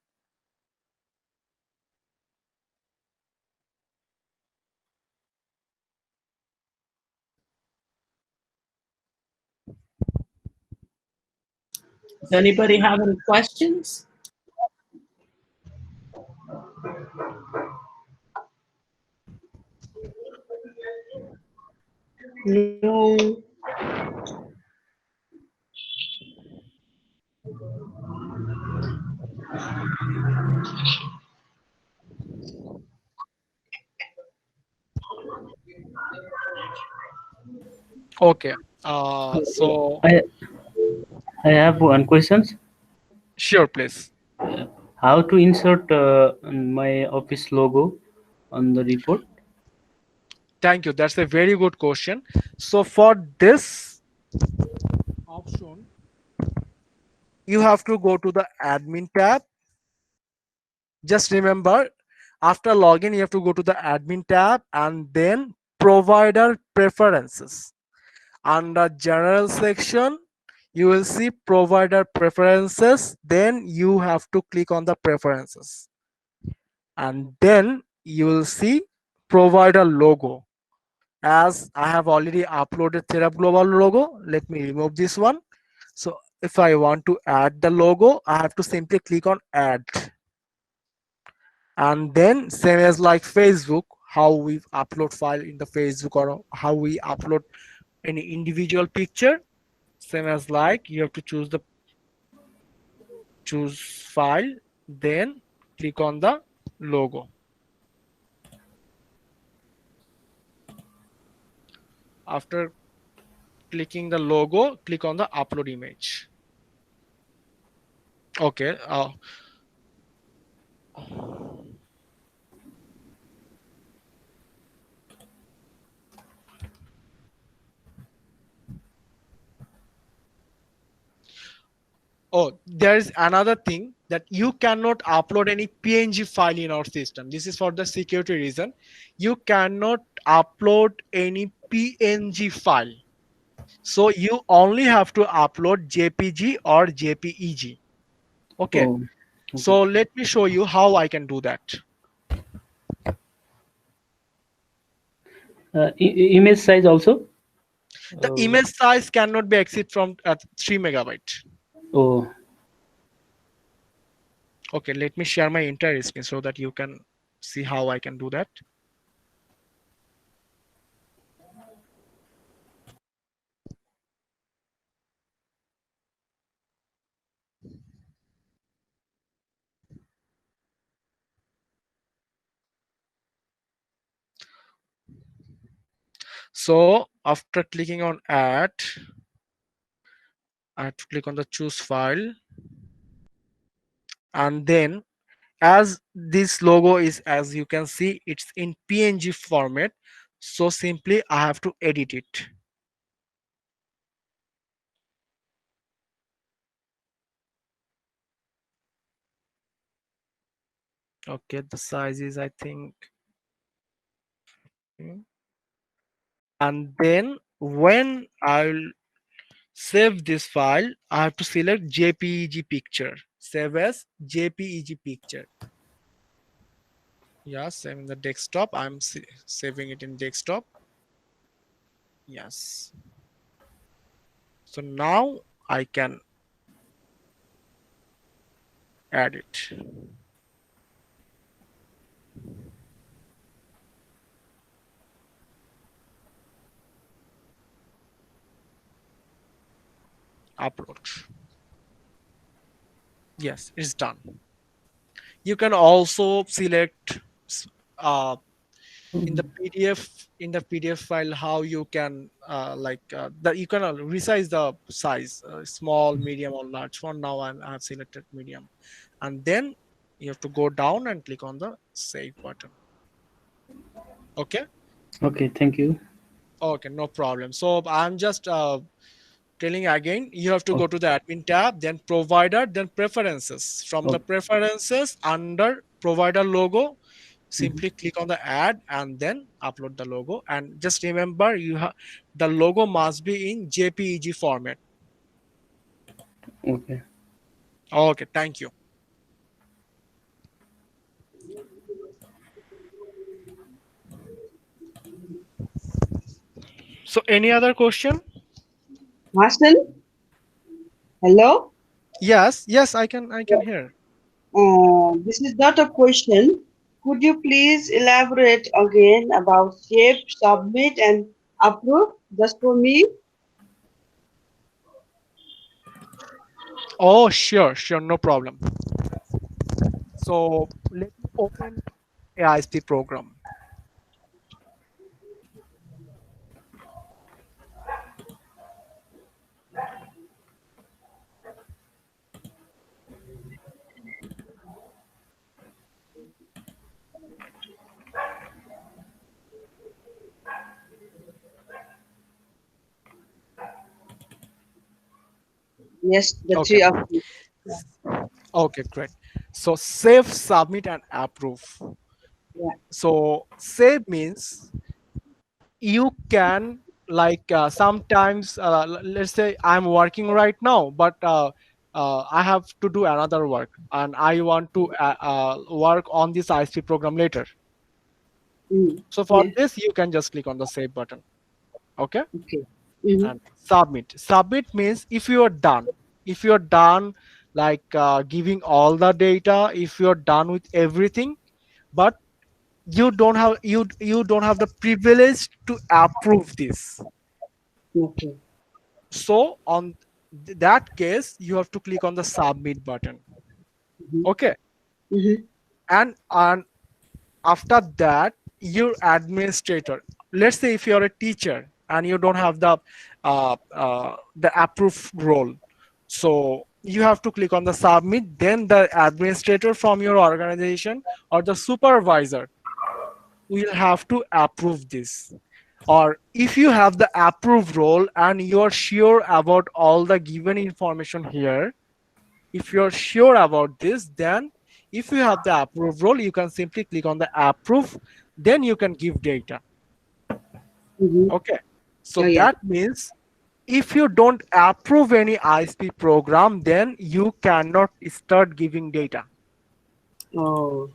S2: Does anybody have any questions?
S4: No.
S1: Okay.
S5: Uh,
S1: So
S5: I I have one question.
S1: sure, please.
S5: How to insert my office logo on the report?
S1: Thank you. That's a very good question. So for this option, you have to go to the admin tab. Just remember, after login, you have to go to the admin tab and then provider preferences. Under general section, you will see provider preferences. Then you have to click on the preferences. And then you will see provider logo. As I have already uploaded Therap Global logo, let me remove this one. So if I want to add the logo, I have to simply click on add. And then same as like Facebook, how we upload file in the Facebook or how we upload any individual picture, same as like you have to choose file, then click on the logo. After clicking the logo, click on the upload image. Okay. Oh, there's another thing that you cannot upload any PNG file in our system. This is for the security reason. You cannot upload any PNG file. So you only have to upload JPG or JPEG. Okay.
S5: Oh, okay.
S1: So let me show you how I can do that.
S5: Image size also.
S1: The
S5: Uh,
S1: image size cannot be exceed from 3 megabyte.
S5: oh,
S1: Okay, let me share my entire screen so that you can see how I can do that. So after clicking on add, I have to click on the choose file, and then as this logo is, as you can see, it's in PNG format. So simply I have to edit it. Okay, the size is, I think, and then when I'll save this file, I have to select JPEG picture. Save as JPEG picture. Yeah, save in the desktop. I'm saving it in desktop. Yes. So now I can add it. Upload. Yes, it's done. You can also select uh, in the PDF file how you can that you can resize the size, small, medium, or large one. Now I have selected medium, and then you have to go down and click on the save button. Okay.
S5: okay. Thank you.
S1: Okay, no problem. So I'm just telling again, you have to go
S5: Okay.
S1: to the admin tab, then provider, then preferences. From the
S5: Okay.
S1: preferences under provider logo,
S5: Mhm.
S1: simply click on the add and then upload the logo. And just remember, you have the logo must be in JPEG format.
S5: Okay.
S1: Okay, thank you. So any other question?
S4: Marcel, hello.
S1: Yes, yes, I can hear.
S4: This is not a question. Could you please elaborate again about shape, submit, and approve just for me?
S1: Oh, sure, sure, no problem. So let me open AISP program.
S4: Yes, the
S1: Okay.
S4: three of you. Yeah,
S1: Okay, great. So save, submit, and approve.
S4: yeah.
S1: So save means you can sometimes let's say I'm working right now, but I have to do another work and I want to work on this ISP program later. So for
S4: Yeah.
S1: this, you can just click on the save button. Okay.
S4: Okay. Mm-hmm.
S1: And submit. Submit means if you are done, if you're done giving all the data, if you're done with everything, but you don't have the privilege to approve this.
S4: Okay.
S1: So on that case, you have to click on the submit button.
S4: Mm-hmm.
S1: Okay.
S4: Mm-hmm.
S1: And after that, your administrator, let's say if you're a teacher and you don't have the approve role, so you have to click on the submit, then the administrator from your organization or the supervisor will have to approve this. Or if you have the approve role and you're sure about all the given information here, If you're sure about this, then if you have the approve role, you can simply click on the approve, then you can give data.
S4: Mm-hmm.
S1: Okay. So
S4: Oh, yeah.
S1: that means if you don't approve any ISP program, then you cannot start giving data.
S4: Oh,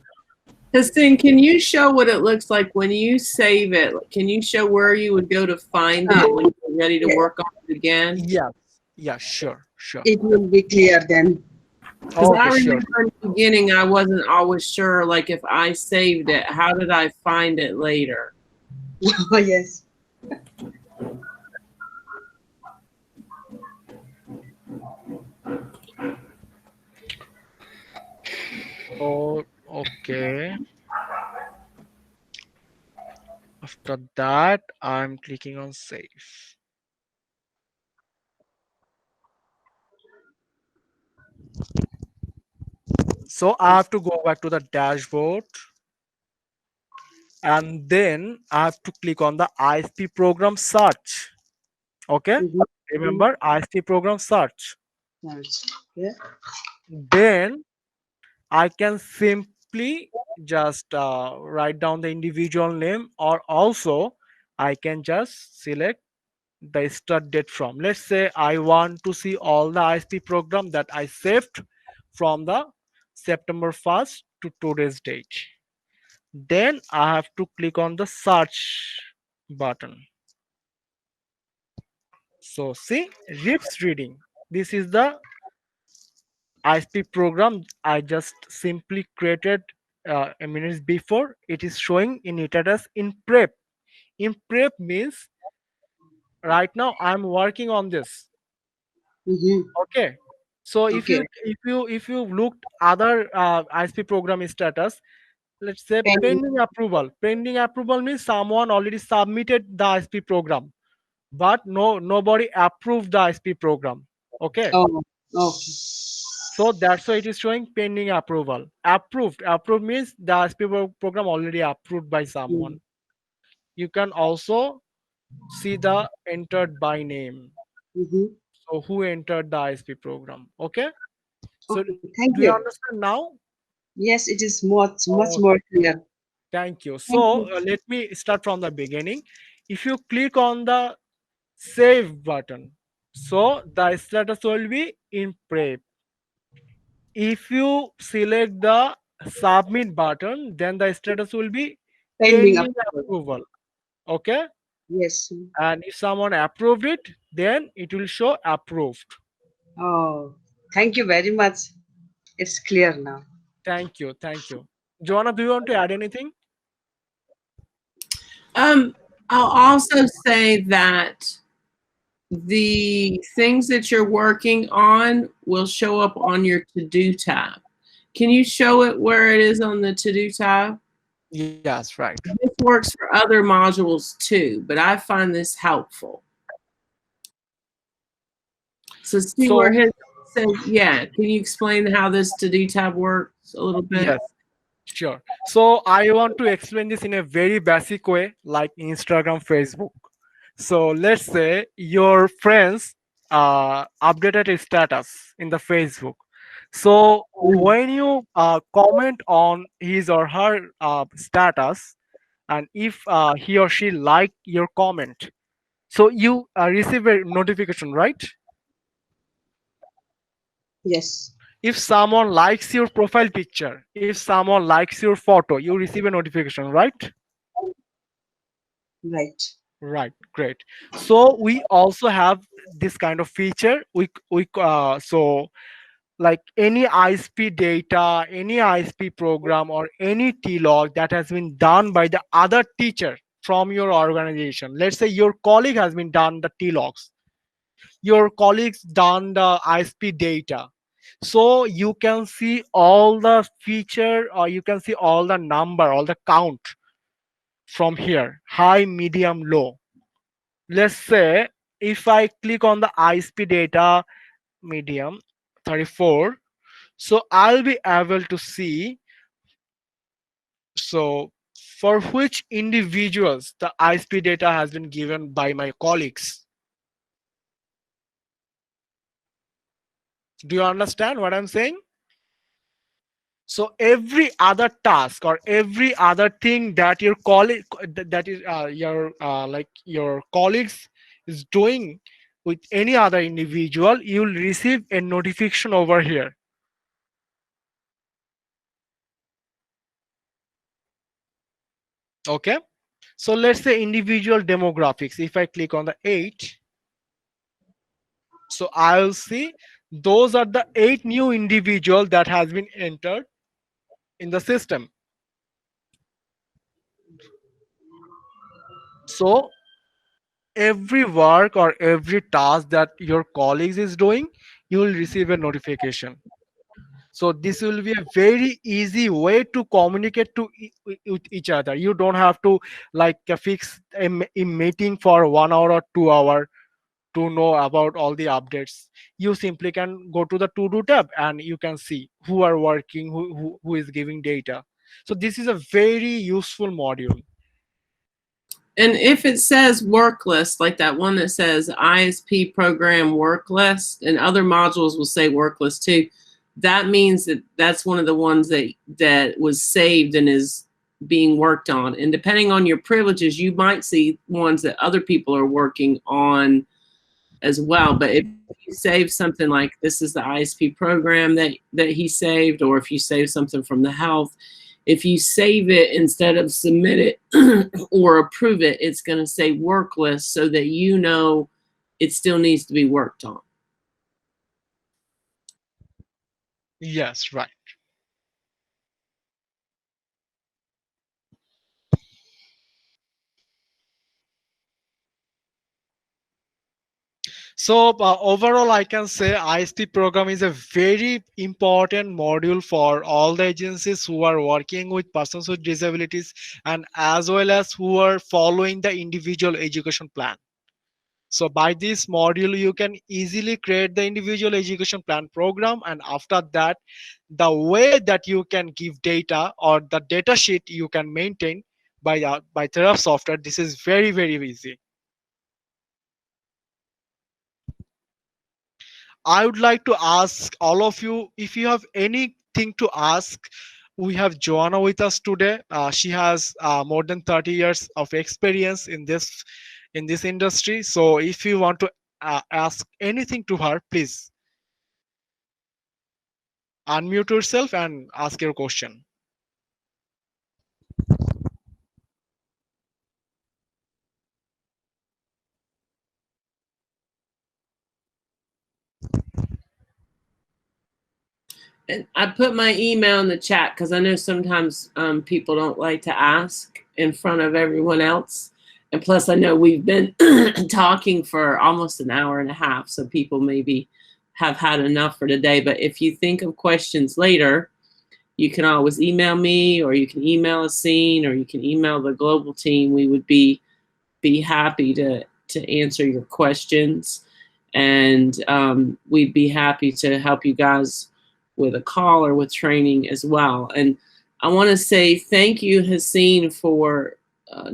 S2: Hassan, can you show what it looks like when you save it? Can you show where you would go to find
S4: ah,
S2: it when you're ready to
S4: yes.
S2: work on it again?
S1: Yes. Yeah, sure, sure.
S4: It will be clear then.
S2: Because I
S1: Okay, sure.
S2: remember in the beginning, I wasn't always sure, like if I saved it, how did I find it later?
S4: Oh, yes.
S1: Oh, okay. After that, I'm clicking on save. So I have to go back to the dashboard, and then I have to click on the ISP program search. Okay.
S4: Mm-hmm.
S1: Remember ISP program search.
S4: Yes. Yeah.
S1: Then I can simply just write down the individual name, or also I can just select the start date from. Let's say I want to see all the ISP program that I saved from the September 1st to today's date. Then I have to click on the search button. So see, RIPS reading. This is the ISP program I just simply created a minute before. It is showing in status in prep. In prep means right now I'm working on this.
S4: Mm-hmm.
S1: Okay. So
S4: Okay.
S1: if you looked other ISP program status, let's say
S4: Pen.
S1: pending approval. Pending approval means someone already submitted the ISP program, but nobody approved the ISP program. Okay.
S4: Oh, okay.
S1: So that's why it is showing pending approval. Approved. Approved means the ISP program already approved by someone. You can also see the entered by name.
S4: Mm-hmm.
S1: So who entered the ISP program? Okay. So
S4: Okay. Thank
S1: do you
S4: you.
S1: understand now?
S4: Yes, it is much
S1: Oh,
S4: more clear.
S1: thank you.
S4: Thank
S1: So
S4: you.
S1: let me start from the beginning. If you click on the save button, so the status will be in prep. If you select the submit button, then the status will be
S4: Pending
S1: pending
S4: approval.
S1: approval. Okay.
S4: Yes.
S1: And if someone approved it, then it will show approved.
S4: Oh, thank you very much. It's clear now.
S1: Thank you. Thank you. Joanna, do you want to add anything?
S2: I'll also say that the things that you're working on will show up on your to-do tab. Can you show it where it is on the to-do tab?
S1: Yes, right.
S2: This works for other modules too, but I find this helpful. So see
S1: So
S2: where his says, yeah, can you explain how this to-do tab works a little bit?
S1: yes, sure. So I want to explain this in a very basic way, like Instagram, Facebook. So let's say your friends updated a status in the Facebook. So
S4: Mm.
S1: when you comment on his or her status, and if he or she like your comment, so you receive a notification, right?
S4: Yes.
S1: If someone likes your profile picture, if someone likes your photo, you receive a notification, right?
S4: Right.
S1: Right, great. So we also have this kind of feature. So like any ISP data, any ISP program, or any T-log that has been done by the other teacher from your organization. Let's say your colleague has been done the T-logs, your colleagues done the ISP data. So you can see all the feature, or you can see all the number, all the count from here, high, medium, low. Let's say if I click on the ISP data medium 34, so I'll be able to see, so for which individuals the ISP data has been given by my colleagues. Do you understand what I'm saying? So every other task or every other thing that your colleague, that is your like your colleagues is doing with any other individual, you'll receive a notification over here. Okay, so let's say individual demographics. If I click on the 8, so I'll see those are the 8 new individual that has been entered in the system. So every work or every task that your colleagues is doing, you will receive a notification. So this will be a very easy way to communicate with each other. You don't have to like fix a meeting for 1 hour or 2 hour to know about all the updates. You simply can go to the to do tab and you can see who are working, who is giving data. So this is a very useful module.
S2: And if it says work list, like that one that says ISP program work list, and other modules will say work list too, that means that that's one of the ones that was saved and is being worked on. And depending on your privileges, you might see ones that other people are working on as well. But if you save something like this is the ISP program that he saved, or if you save something from the health, if you save it instead of submit it or approve it, it's going to say work list so that you know it still needs to be worked on.
S1: Yes, right. So overall, I can say ISP program is a very important module for all the agencies who are working with persons with disabilities and as well as who are following the individual education plan. So by this module, you can easily create the individual education plan program, and after that, the way that you can give data or the data sheet you can maintain by Therap software. This is very very easy. I would like to ask all of you if you have anything to ask. We have Joanna with us today. She has more than 30 years of experience in this industry. So if you want to ask anything to her, please unmute yourself and ask your question.
S2: And I put my email in the chat because I know sometimes people don't like to ask in front of everyone else. And plus, I know we've been talking for almost an hour and a half, so people maybe have had enough for today. But if you think of questions later, you can always email me, or you can email Asin, or you can email the global team. We would be happy to answer your questions, and we'd be happy to help you guys with a call or with training as well. And I want to say thank you, Haseen, for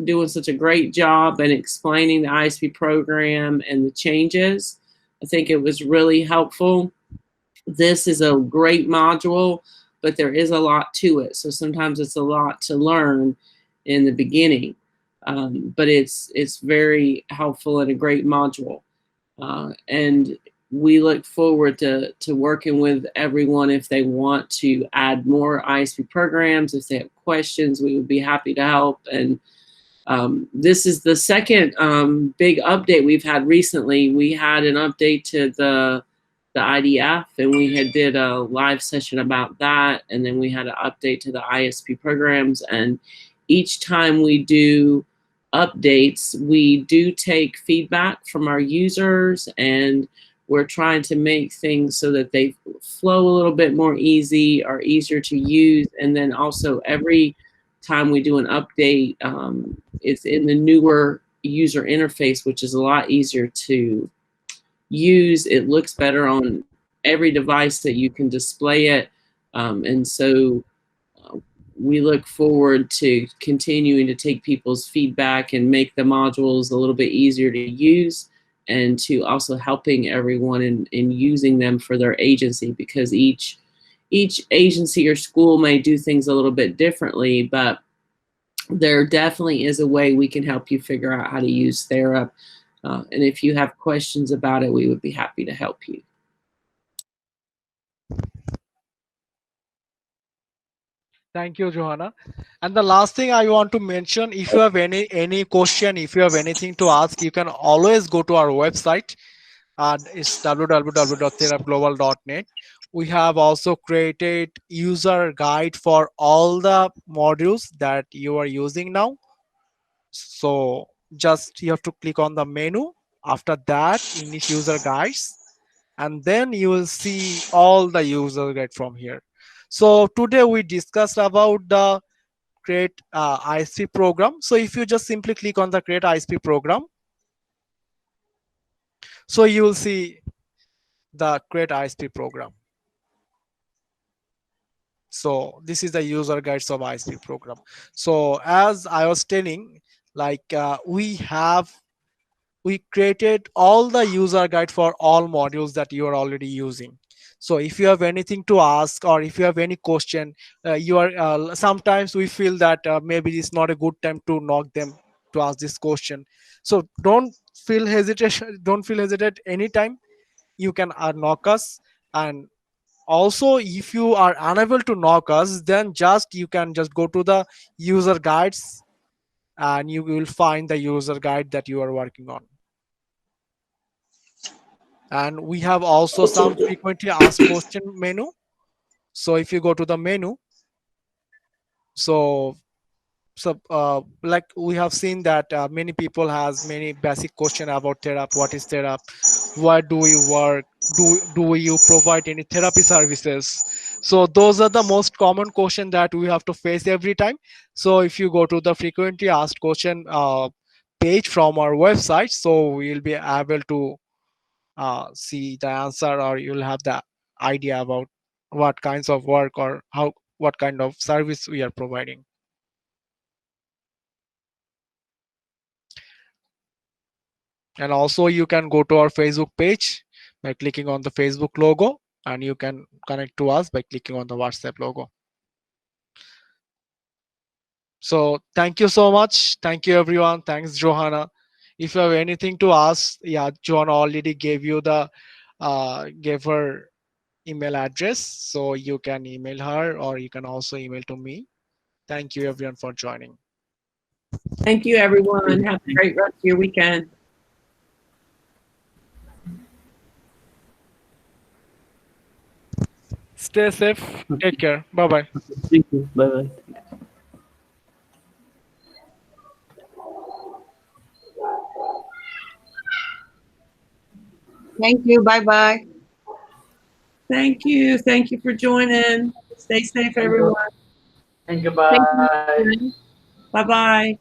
S2: doing such a great job and explaining the ISP program and the changes. I think it was really helpful. This is a great module, but there is a lot to it. So sometimes it's a lot to learn in the beginning, but it's very helpful and a great module. And we look forward to working with everyone. If they want to add more ISP programs, if they have questions, we would be happy to help. And this is the second big update we've had recently. We had an update to the IDF, and we had did a live session about that. And then we had an update to the ISP programs. And each time we do updates, we do take feedback from our users, and we're trying to make things so that they flow a little bit more easy or easier to use. And then also every time we do an update, it's in the newer user interface, which is a lot easier to use. It looks better on every device that you can display it. And so we look forward to continuing to take people's feedback and make the modules a little bit easier to use. and to also helping everyone in using them for their agency, because each agency or school may do things a little bit differently, but there definitely is a way we can help you figure out how to use Therap. And if you have questions about it, we would be happy to help you.
S1: Thank you, Johanna. And the last thing I want to mention, if you have any question, if you have anything to ask, you can always go to our website. It's www.therapglobal.net. We have also created user guide for all the modules that you are using now. So just you have to click on the menu. After that, English user guides, and then you will see all the user guide from here. So today we discussed about the create ISP program. So if you just simply click on the create ISP program, so you will see the create ISP program. So this is the user guides of ISP program. So as I was telling, like we created all the user guide for all modules that you are already using. So if you have anything to ask, or if you have any question, you are sometimes we feel that maybe it's not a good time to knock them to ask this question. So don't feel hesitate anytime. You can knock us. And also, if you are unable to knock us, then just you can just go to the user guides, and you will find the user guide that you are working on. And we have also some frequently asked question menu. So if you go to the menu, so like we have seen that many people has many basic question about Therap. What is Therap? Where do we work? Do you provide any therapy services? So those are the most common question that we have to face every time. So if you go to the frequently asked question page from our website, so we'll be able to see the answer, or you'll have the idea about what kinds of work, or what kind of service we are providing. And also you can go to our Facebook page by clicking on the Facebook logo, and you can connect to us by clicking on the WhatsApp logo. So thank you so much. Thank you everyone. Thanks, Johanna. If you have anything to ask, yeah, Johanna already gave her email address, so you can email her, or you can also email to me. Thank you everyone for joining.
S2: Thank you, everyone. Have a great rest of your weekend.
S1: Stay safe. Take care. Bye bye.
S5: Thank you. Bye bye.
S4: Thank you. Bye bye.
S2: Thank you. Thank you for joining. Stay safe, everyone.
S5: Thank you.
S2: Thank
S5: Bye.
S2: you. Bye-bye.